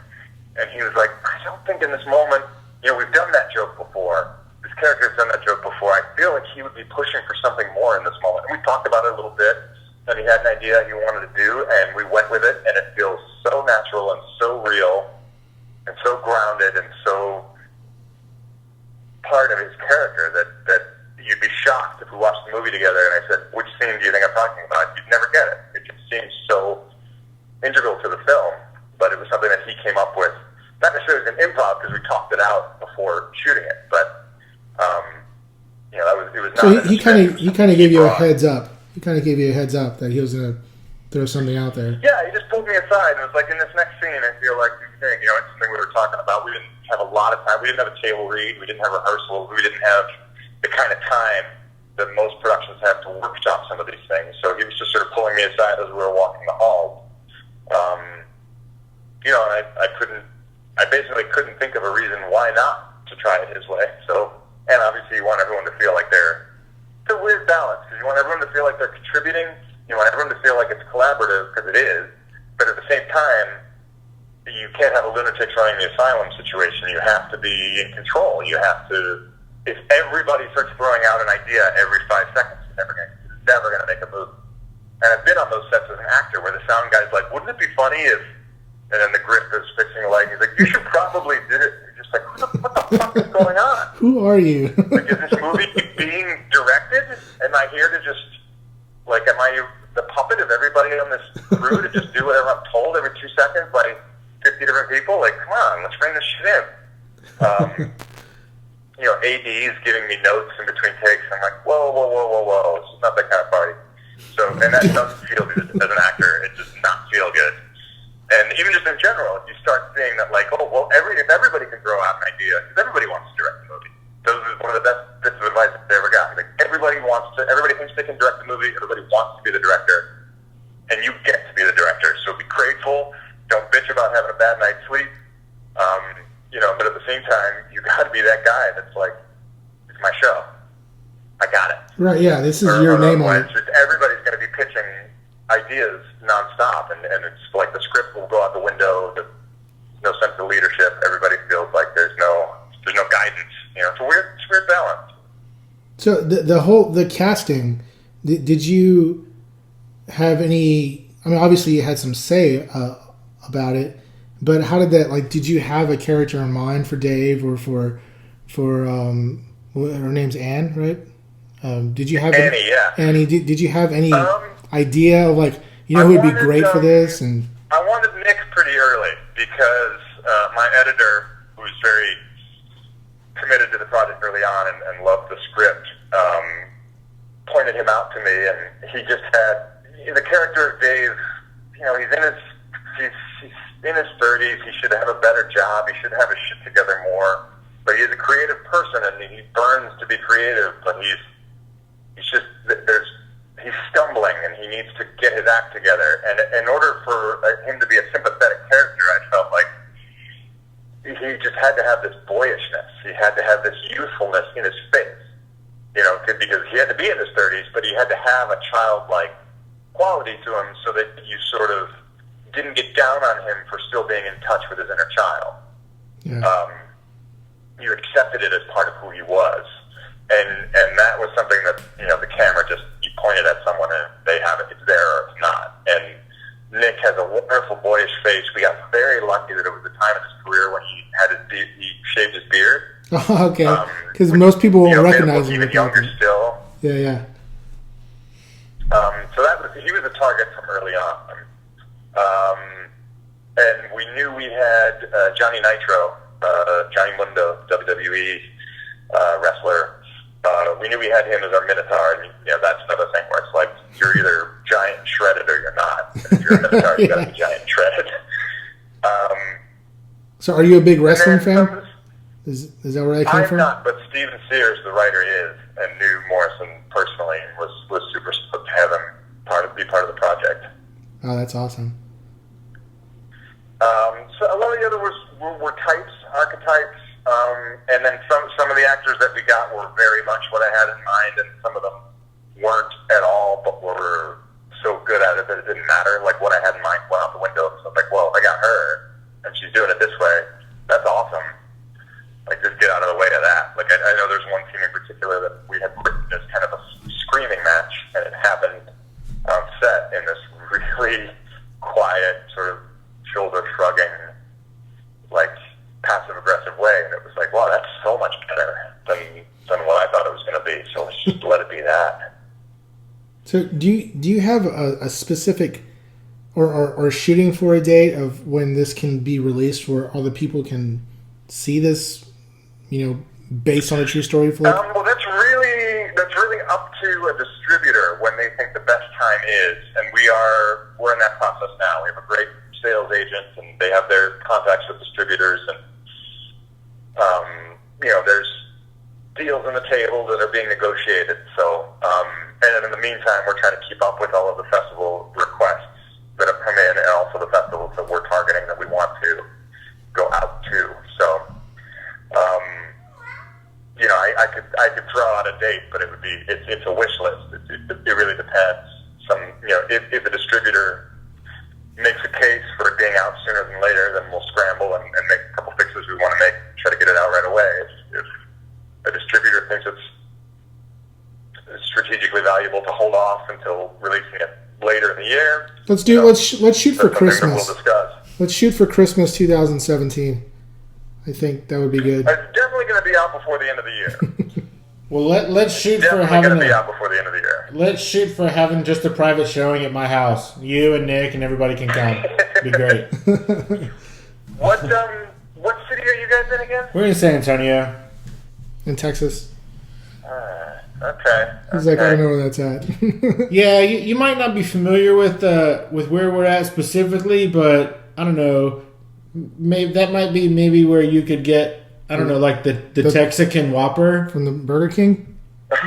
and he was like, I don't think in this moment, we've done that joke before. This character has done that joke before. I feel like he would be pushing for something more in this moment. And we talked about it a little bit, and he had an idea he wanted to do, and we went with it, and it feels so natural and so real and so grounded and so part of his character that you'd be shocked if we watched the movie together and I said, which scene do you think I'm talking about? You'd never get it. It just seems so integral to the film, but it was something that he came up with. Not necessarily as an improv, because we talked it out before shooting it, but it was not. So he kind of gave you a heads up. He kind of gave you a heads up that he was going to throw something out there. Yeah, he just pulled me aside and was like, in this next scene, I feel like it's something we were talking about. We didn't have a lot of time. We didn't have a table read. We didn't have rehearsals. We didn't have the kind of time that most productions have to workshop some of these things. So he was just sort of pulling me aside as we were walking the halls. And I basically couldn't think of a reason why not to try it his way. So, and obviously you want everyone to feel like it's a weird balance, because you want everyone to feel like they're contributing. You want everyone to feel like it's collaborative, because it is. But at the same time, you can't have a lunatic running the asylum situation. You have to be in control. You have to, if everybody starts throwing out an idea every 5 seconds, it's never going to make a movie. And I've been on those sets as an actor where the sound guy's like, wouldn't it be funny if, and then the grip is fixing a leg. He's like, you should probably do it. You're just like, what the fuck is going on? Who are you? Like, is this movie being directed? Am I here to just, like, am I the puppet of everybody on this crew to just do whatever I'm told every 2 seconds by 50 different people? Like, come on, let's bring this shit in. AD's giving me notes in between takes. I'm like, whoa. This is not that kind of party. So, and that doesn't feel good as an actor. It does not feel good. And even just in general, if you start seeing that, like, if everybody can throw out an idea, because everybody wants to direct a movie. Those are one of the best bits of advice I've ever got. Like, everybody thinks they can direct the movie, everybody wants to be the director, and you get to be the director. So be grateful, don't bitch about having a bad night's sleep, but at the same time, you got to be that guy that's like, it's my show. I got it. Right, yeah, this is your name on it. Just everybody's going to be pitching ideas nonstop, and it's like the script will go out the window. There's no sense of leadership. Everybody feels like there's no guidance. It's a weird balance. So the casting, did you have any? I mean, obviously you had some say about it, but how did that? Like, did you have a character in mind for Dave or for her name's Anne, right? Did you have Annie? Yeah. Annie. Did you have any idea of, like, who would be great for this? And I wanted Nick pretty early because my editor, who's very committed to the project early on and loved the script, pointed him out to me, and he just had the character of Dave. He's in his 30s. He should have a better job. He should have his shit together more. But he's a creative person, and he burns to be creative. But he's stumbling, and he needs to get his act together. And in order for him to be a sympathetic character, I felt like he just had to have this boyishness. He had to have this youthfulness in his face, because he had to be in his 30s, but he had to have a childlike quality to him so that you sort of didn't get down on him for still being in touch with his inner child. yeah. You accepted it as part of who he was. And that was something that, the camera just, you pointed at someone and they have it, it's there or it's not. And Nick has a wonderful boyish face. We got very lucky that it was the time in his career when he shaved his beard. Oh, okay. Because most people won't recognize him. Even younger still. Yeah. So he was a target from early on. And we knew we had Johnny Nitro, Johnny Mundo, WWE wrestler. We knew we had him as our Minotaur, and that's another thing where it's like, you're either giant and shredded or you're not. And if you're a Minotaur, you gotta be giant and shredded. So are you a big wrestling fan? Is that where that came from? I'm not, but Steven Sears, the writer, is, and knew Morrison personally, and was super stoked to have him be part of the project. Oh, that's awesome. So a lot of the other were types, archetypes, and then some of the actors that we got were very much what I had in mind, and some of them weren't at all, but were so good at it that it didn't matter. Like, what I had in mind went out the window. So I was like, well, if I got her, and she's doing it this way, that's awesome. Like, just get out of the way of that. Like, I know there's one scene perfectly quiet, sort of shoulder shrugging, like passive aggressive way, and it was like, wow, that's so much better than what I thought it was going to be. So let's just let it be that. So do you have a specific or shooting for a date of when this can be released, where all the people can see this, based on a true story flick? Well, that's really up to a distributor when they think the best time is, and we're in that process now. We have a great sales agent, and they have their contacts with distributors, and there's deals on the table that are being negotiated. So, and in the meantime, we're trying to keep up with all of the festival requests that have come in, and also the festivals that we're targeting that we want to go out to. So, I could throw out a date, but it's a wish list. It really depends. If a distributor makes a case for it being out sooner than later, then we'll scramble and make a couple fixes we want to make, try to get it out right away. If a distributor thinks it's strategically valuable to hold off until releasing it later in the year, let's shoot for Christmas. We'll discuss. Let's shoot for Christmas 2017. I think that would be good. It's definitely going to be out before the end of the year. Well, let's shoot for Definitely having going to be out before the end of the year. Let's shoot for having just a private showing at my house. You and Nick and everybody can come. It'd be great. What city are you guys in again? We're in San Antonio. In Texas. Okay. He's like, I don't know where that's at. Yeah, you might not be familiar with where we're at specifically, but I don't know. Maybe that might be where you could get, I don't know, like the Texican Whopper from the Burger King. That's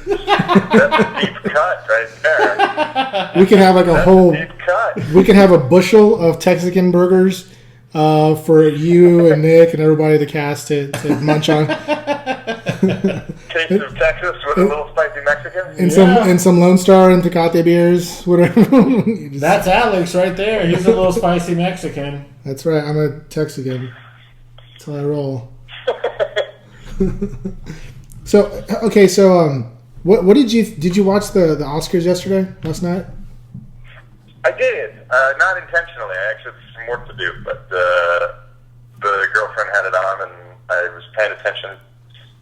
a deep cut right there. We can have like a whole. Deep cut. We can have a bushel of Texican burgers for you and Nick and everybody in the cast to munch on. Taste of Texas with a little spicy Mexican. And some Lone Star and Tecate beers, whatever. That's Alex right there. He's a little spicy Mexican. That's right. I'm a Texican. That's how I roll. So what did you watch the Oscars last night? I did, not intentionally. I actually had some work to do, but the girlfriend had it on, and I was paying attention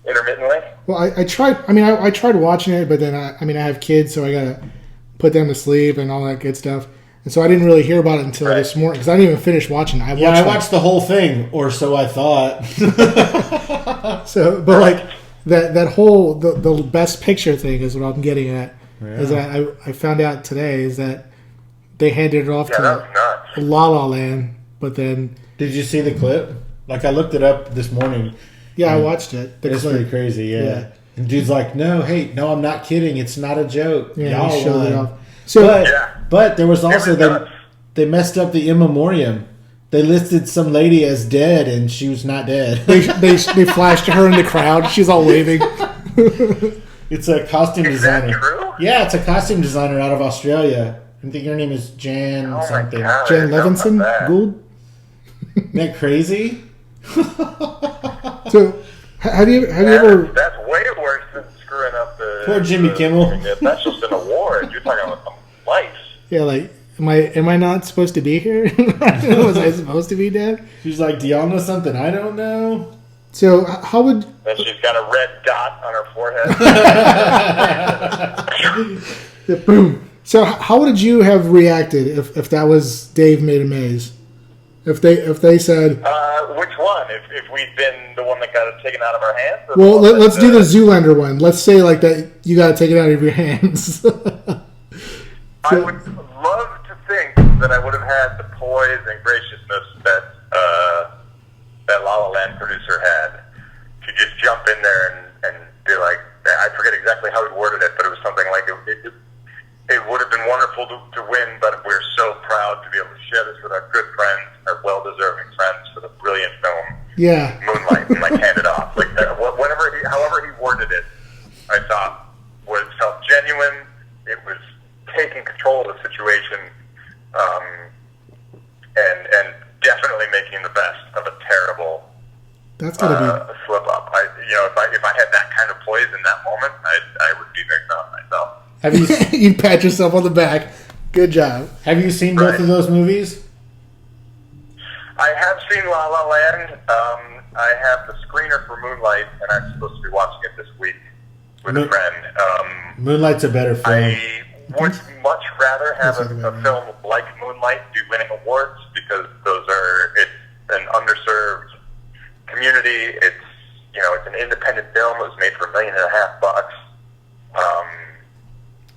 intermittently. Well, I tried. I tried watching it, but then I have kids, so I gotta put them to sleep and all that good stuff. And so I didn't really hear about it until this morning because I didn't even finish watching it. I watched the whole thing, or so I thought. So, but like that whole the best picture thing is what I'm getting at. Yeah. Is that I found out today is that they handed it off to La La Land, but then did you see the clip? Like I looked it up this morning. Yeah, I watched it. It's pretty crazy. Yeah. And dude's like, no, I'm not kidding. It's not a joke. Yeah, y'all showed won. it off. So, but there was also they messed up the in memoriam. They listed some lady as dead, and she was not dead. they flashed her in the crowd. She's all waving. It's a costume designer. Is that true? Yeah, it's a costume designer out of Australia. I think her name is Jan something. Jan Levinson Gould. Isn't that crazy? So, have you ever? That's way worse than screwing up the. Poor Jimmy Kimmel. That's just an award. You're talking about life. Yeah, like, am I not supposed to be here? Was I supposed to be dead? She's like, do y'all know something I don't know? So, how would? Then she's got a red dot on her forehead. Boom. So, how would you have reacted if that was Dave Made A Maze? If they said, which one? If we'd been the one that got it taken out of our hands? Well, let's do the Zoolander one. Let's say like that you got to take it out of your hands. I would love to think that I would have had the poise and graciousness that that La La Land producer had to just jump in there and be like, I forget exactly how he worded it, but it was something like it would have been wonderful to win, but we're so proud to be able to share this with our good friends, our well-deserving friends for the brilliant film, Moonlight, and like hand it off. Like however he worded it, I thought felt genuine. It was taking control of the situation, and definitely making the best of a terrible slip up. If I had that kind of poise in that moment, I would be very proud of myself. Have you You pat yourself on the back. Good job. Have you seen both of those movies? I have seen La La Land. I have the screener for Moonlight, and I'm supposed to be watching it this week with a friend. Moonlight's a better film. I would much rather have a film like Moonlight be winning awards because it's an underserved community. It's an independent film. It was made for $1.5 million.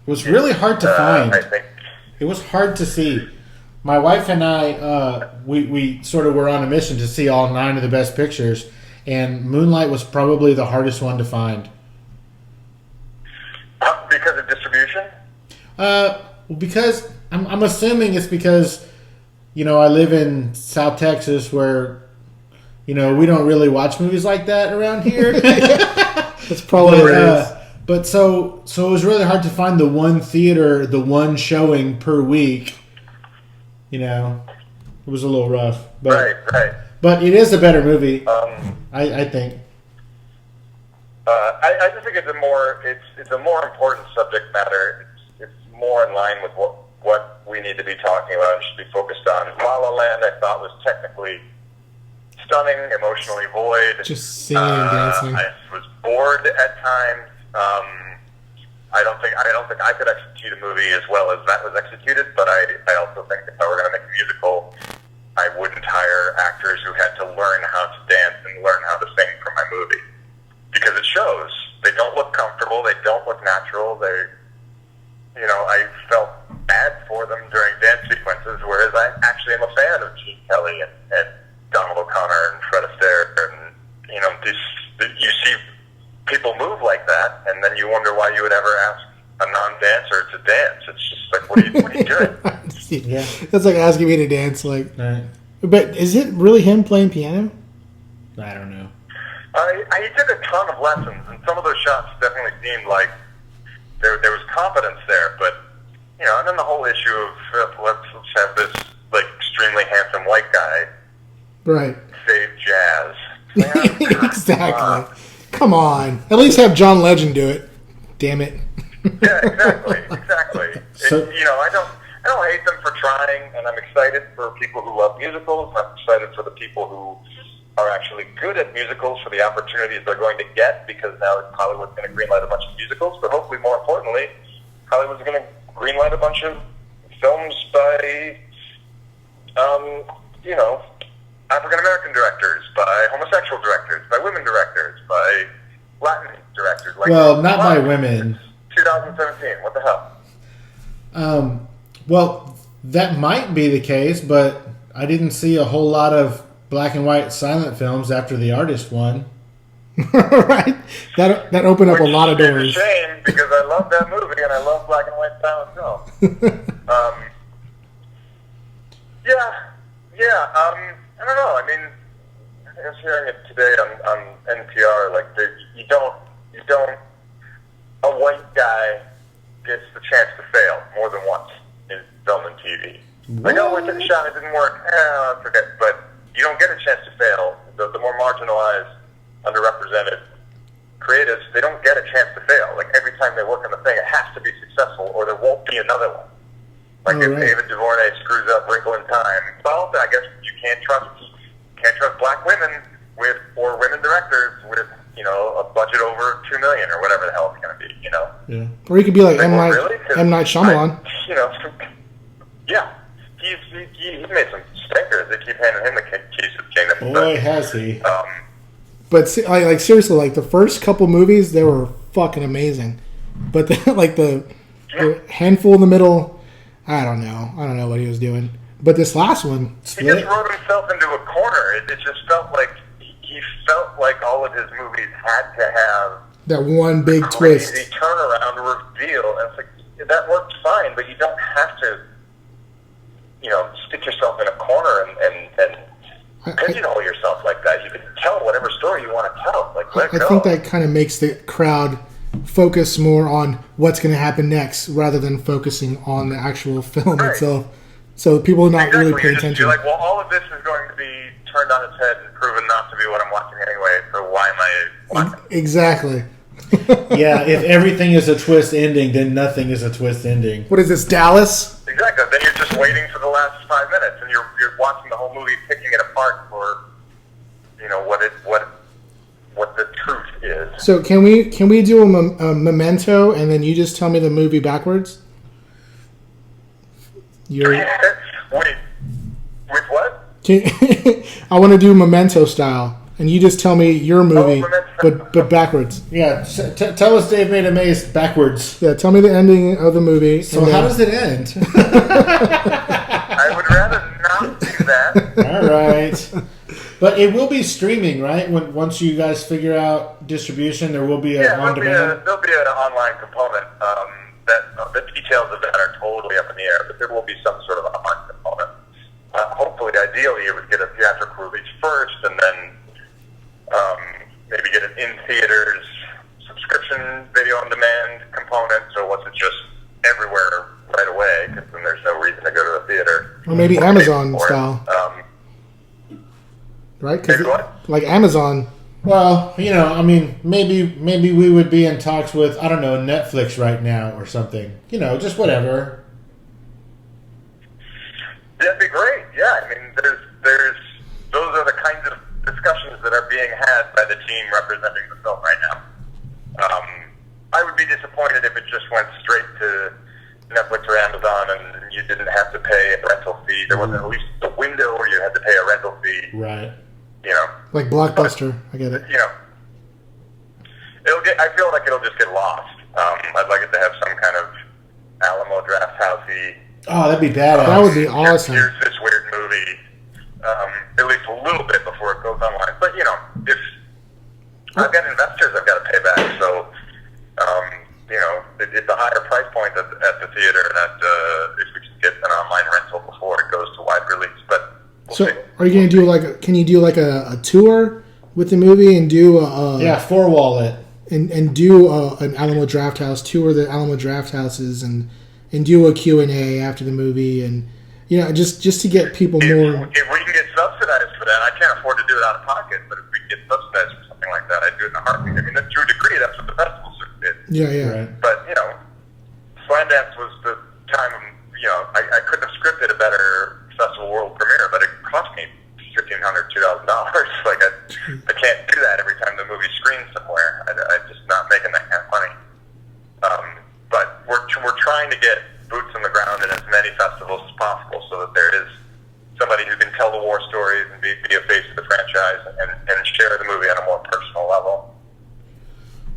It was really hard to find. I think it was hard to see. My wife and I, we sort of were on a mission to see all 9 of the best pictures, and Moonlight was probably the hardest one to find. Because of distribution? Because I'm assuming it's because, I live in South Texas where, we don't really watch movies like that around here. That's probably what it is. But so it was really hard to find the one theater, the one showing per week. It was a little rough. But, right. But it is a better movie, I think. I just think it's a more important subject matter. It's more in line with what we need to be talking about and should be focused on. La La Land, I thought, was technically stunning, emotionally void. Just singing and dancing. I was bored at times. I don't think I could execute a movie as well as that was executed, but I also think if I were going to make a musical, I wouldn't hire actors who had to learn how to dance and learn how to sing for my movie. Because it shows. They don't look comfortable. They don't look natural. I felt bad for them during dance sequences, whereas I actually am a fan of Gene Kelly and Donald O'Connor and Fred Astaire. And, you see people move like that, and then you wonder why you would ever ask a non-dancer to dance. It's just like, what are you doing? Yeah. That's like asking me to dance. Like, right. But is it really him playing piano? I don't know. He took a ton of lessons, and some of those shots definitely seemed like there was confidence there. But and then the whole issue of let's have this extremely handsome white guy, right, save jazz. Exactly. Come on, at least have John Legend do it. Damn it. Yeah, exactly. So, I don't hate them for trying, and I'm excited for people who love musicals. I'm excited for the people who are actually good at musicals for the opportunities they're going to get, because now Hollywood's going to greenlight a bunch of musicals, but hopefully, more importantly, Hollywood's going to greenlight a bunch of films by, African-American directors, by homosexual directors, by women directors, by Latin directors. Not by women. 2017, what the hell? Well, that might be the case, but I didn't see a whole lot of black and white silent films after The Artist won. Right. That opened up a lot of doors. It's a shame, because I love that movie and I love black and white silent films. I don't know. I mean, I was hearing it today on NPR. A white guy gets the chance to fail more than once in film and TV. What? We took a shot, it didn't work. Forget. But you don't get a chance to fail. The more marginalized, underrepresented creatives, they don't get a chance to fail. Every time they work on the thing, it has to be successful, or there won't be another one. If David Duvernay screws up Wrinkle in Time, well, I guess you can't trust black women or women directors with a budget over $2 million or whatever the hell it's going to be. Yeah. Or he could be like M. Night Shyamalan. Yeah, he's made some stinkers. They keep handing him the keys to the kingdom. Boy, has he. But seriously, the first couple movies, they were fucking amazing. But the handful in the middle, I don't know what he was doing. But this last one, he just wrote himself into a corner. It just felt like he felt like all of his movies had to have that one big twist, crazy turnaround reveal, and it's that worked fine, but you don't have to, stick yourself in a corner and pigeonhole yourself like that. You can tell whatever story you want to tell. I think that kind of makes the crowd focus more on what's going to happen next rather than focusing on the actual film itself. So people are not really paying attention. You're like, well, all of this is going to be turned on its head and proven not to be what I'm watching anyway, so why am I watching? Exactly. Yeah, if everything is a twist ending, then nothing is a twist ending. What is this, Dallas? Exactly. Then you're just waiting for the last 5 minutes, and you're watching the whole movie, picking it apart for, what the truth is. So can we do a memento, and then you just tell me the movie backwards? Wait, with what? I want to do memento style, and you just tell me your movie, but backwards. Yeah, tell us Dave Made A Maze backwards. Yeah, tell me the ending of the movie. So how does it end? I would rather not do that. All right. But it will be streaming, right? Once you guys figure out distribution, there will be on-demand. There'll be an online component. That the details of that are totally up in the air, but there will be some sort of online component. Hopefully, ideally, you would get a theatrical release first, and then maybe get an in-theaters subscription video on demand component. So once it's just everywhere right away, because then there's no reason to go to the theater. Or maybe Amazon style. Right? Maybe what? Like Amazon. Well, maybe we would be in talks with, I don't know, Netflix right now or something. Just whatever. That'd be great. Yeah, there's those are the kinds of discussions that are being had by the team representing the film right now. I would be disappointed if it just went straight to Netflix or Amazon and you didn't have to pay a rental fee. There wasn't at least a window where you had to pay a rental fee. Right. Like Blockbuster. I get it. I feel like it'll just get lost. I'd like it to have some kind of Alamo Draft Housey. Oh, that'd be badass. That would be awesome. Here's this weird movie. At least a little bit before it goes online. But if I've got investors I've got to pay back, so it's a higher price point at the theater that if we can get an online rental before it goes to wide release. But so, are you going to do can you do like a tour with the movie and do a 4-wall it and do an Alamo Draft House, tour the Alamo Draft Houses and do a Q&A after the movie and just to get people more. If we can get subsidized for that, I can't afford to do it out of pocket, but if we can get subsidized for something like that, I'd do it in a heartbeat. To a degree, that's what the festival did. Yeah. Right. But Slamdance was the time. I couldn't have scripted a better festival world premiere, but it cost me $1,500, $2,000. Like I can't do that every time the movie screens somewhere. I'm just not making that kind of money. But we're trying to get boots on the ground in as many festivals as possible, so that there is somebody who can tell the war stories and be a face of the franchise and share the movie on a more personal level.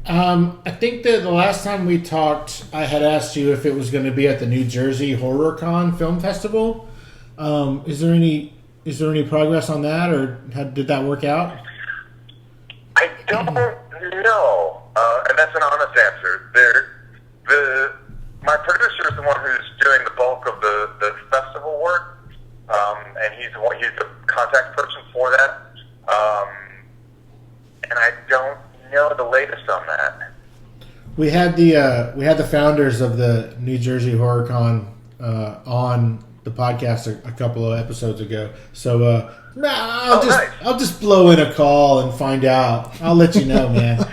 I think that the last time we talked, I had asked you if it was going to be at the New Jersey HorrorCon Film Festival. Is there any progress on that, or did that work out? I don't know, and that's an honest answer. My producer is the one who's doing the bulk of the festival work, and he's the contact person for that. And I don't know the latest on that. We had the founders of the New Jersey HorrorCon on the podcast a couple of episodes ago. So I'll just blow in a call and find out. I'll let you know, man.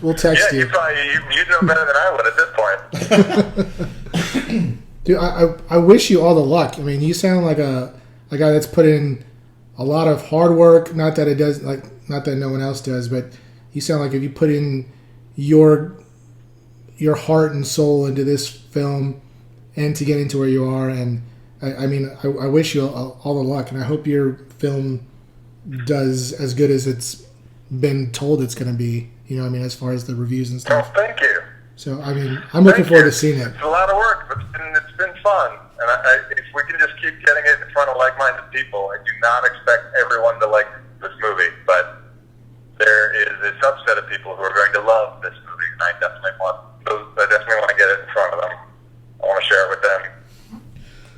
We'll text you. You'd know better than I would at this point. Dude, I wish you all the luck. You sound like a guy that's put in a lot of hard work. Not that no one else does, but you sound like if you put in your heart and soul into this film and to get into where you are. And I wish you all the luck, and I hope your film does as good as it's been told it's going to be. As far as the reviews and stuff. Oh, thank you. So, I'm looking forward to seeing it. It's a lot of work, but it's been fun. And if we can just keep getting it in front of like-minded people, I do not expect everyone to like this movie, but there is a subset of people who are going to love this movie, and I definitely want to get it in front of them. I want to share it with them.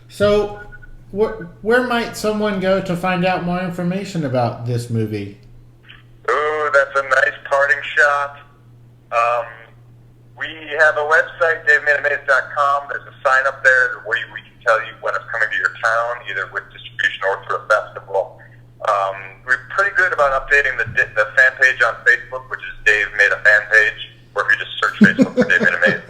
So, where might someone go to find out more information about this movie? Ooh, that's a nice parting shot. We have a website, DaveMadeAMaze.com. There's a sign up there where we can tell you when it's coming to your town, either with distribution or through a festival. We're pretty good about updating the fan page on Facebook, which is Dave Made page, or if you just search Facebook for Dave Made A Maze.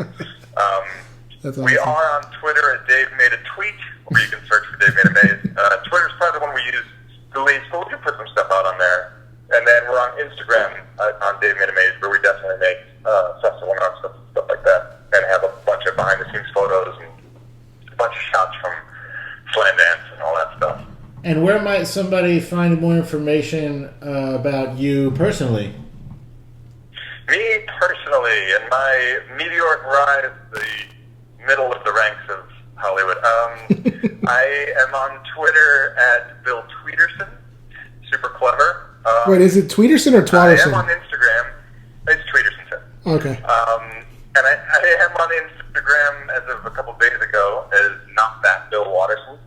That's awesome. We are on Twitter at Dave Made A Tweet, where you can search for Dave Made A Maze. Twitter's probably the one we use the least, but we can put some stuff out on there. And then we're on Instagram on Dave Made A Maze, where we definitely make festival announcements and stuff like that, and have a bunch of behind-the-scenes photos and a bunch of shots from Flandance and all that stuff. And where might somebody find more information about you personally? Me personally, in my meteoric rise, the middle of the ranks of Hollywood, I am on Twitter at Bill Tweederson. Super clever. Wait, is it Tweederson or Twatterson? I am on Instagram. It's Tweederson. Okay. And I am on Instagram as of a couple days ago as Not That Bill Watterson.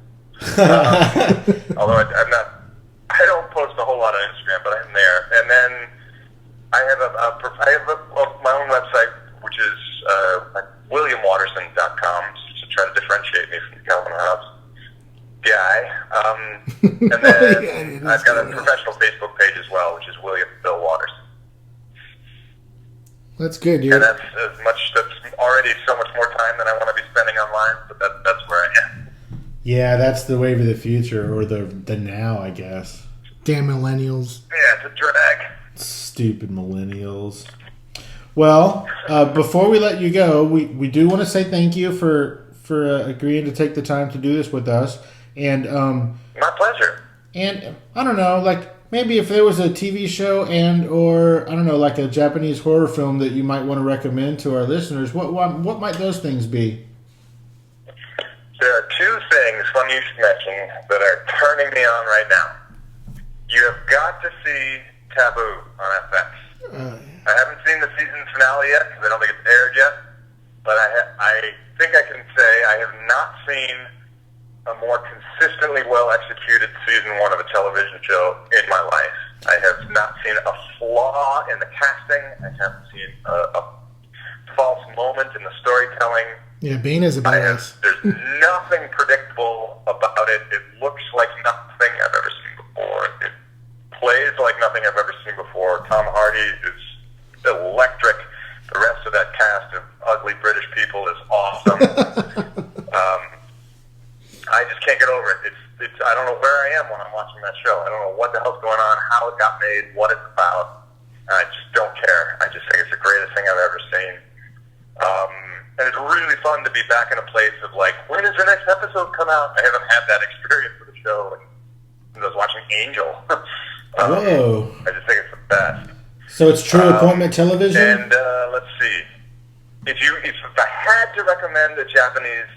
Although I don't post a whole lot on Instagram, but I'm there. And then I have my own website, which is WilliamWatterson.com, to try to differentiate me from the Calvin Hobbes guy. And then I've got a professional Facebook page as well, which is William Bill Watterson. That's good, dude. And that's already so much more time than I want to be spending online, but that's where I am. Yeah, that's the wave of the future, or the now, I guess. Damn millennials. Yeah, it's a drag. Stupid millennials. Well, before we let you go, we do want to say thank you for agreeing to take the time to do this with us. And my pleasure. And I don't know, like maybe if there was a TV show or I don't know, like a Japanese horror film that you might want to recommend to our listeners, what might those things be? There are two things, one you should mention, that are turning me on right now. You have got to see Taboo on FX. I haven't seen the season finale yet because I don't think it's aired yet, but I think I can say I have not seen a more consistently well-executed season one of a television show in my life. I have not seen a flaw in the casting. I haven't seen a false moment in the storytelling. Yeah, Bane is a badass. There's nothing predictable about it. It looks like nothing I've ever seen before. It plays like nothing I've ever seen before. Tom Hardy is electric. The rest of that cast of ugly British people is awesome. I just can't get over it. It's I don't know where I am when I'm watching that show. I don't know what the hell's going on, how it got made, what it's about. I just don't care. I just think it's the greatest thing I've ever seen. And it's really fun to be back in a place of like, when does the next episode come out? I haven't had that experience with the show, and I was watching Angel. Whoa! I just think it's the best. So it's true appointment television. And let's see, if I had to recommend a Japanese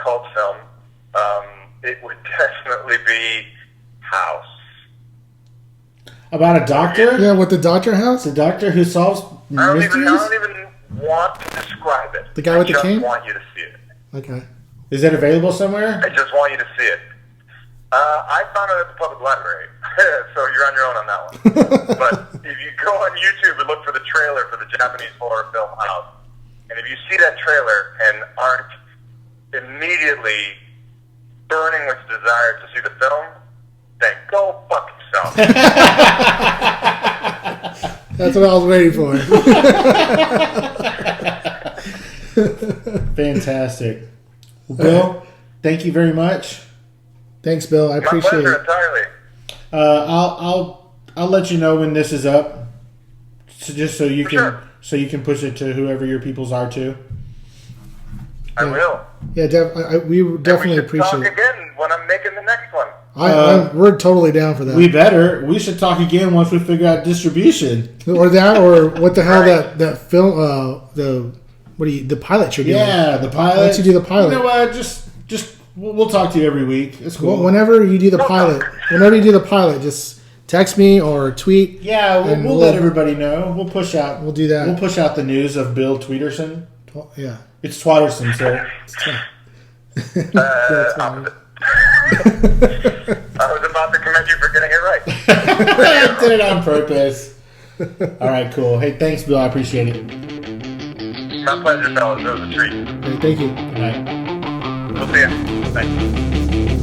cult film, it would definitely be House. About a doctor? Yeah, with the doctor house? The doctor who solves mysteries? I don't even want to describe it. The guy with the cane? I just want you to see it. Okay. Is that available somewhere? I just want you to see it. I found it at the public library, so you're on your own on that one. But if you go on YouTube and look for the trailer for the Japanese horror film House, and if you see that trailer and aren't immediately burning with desire to see the film, then go fuck yourself. That's what I was waiting for. Fantastic. Well, Bill, thank you very much. Thanks, Bill. I appreciate My pleasure, it. entirely. I'll let you know when this is up, just so you can push it to whoever your peoples are too. I will. Yeah, we definitely appreciate talk it. again when I'm making the next one. We're totally down for that. We should talk again once we figure out distribution. Or what the hell that film the pilot you're doing. Yeah, the pilot. Why don't you do the pilot? You know what? Just we'll talk to you every week. It's cool. Well, whenever you do the pilot, just text me or tweet. Yeah, we'll let everybody know. We'll push out. We'll do that. We'll push out the news of Bill Tweederson. Yeah. It's Twatterson, sir. I was about to commend you for getting it right. I did it on purpose. All right, cool. Hey, thanks, Bill. I appreciate it. My pleasure, fellas. It was a treat. Thank you. Good night. We'll see you. Thanks.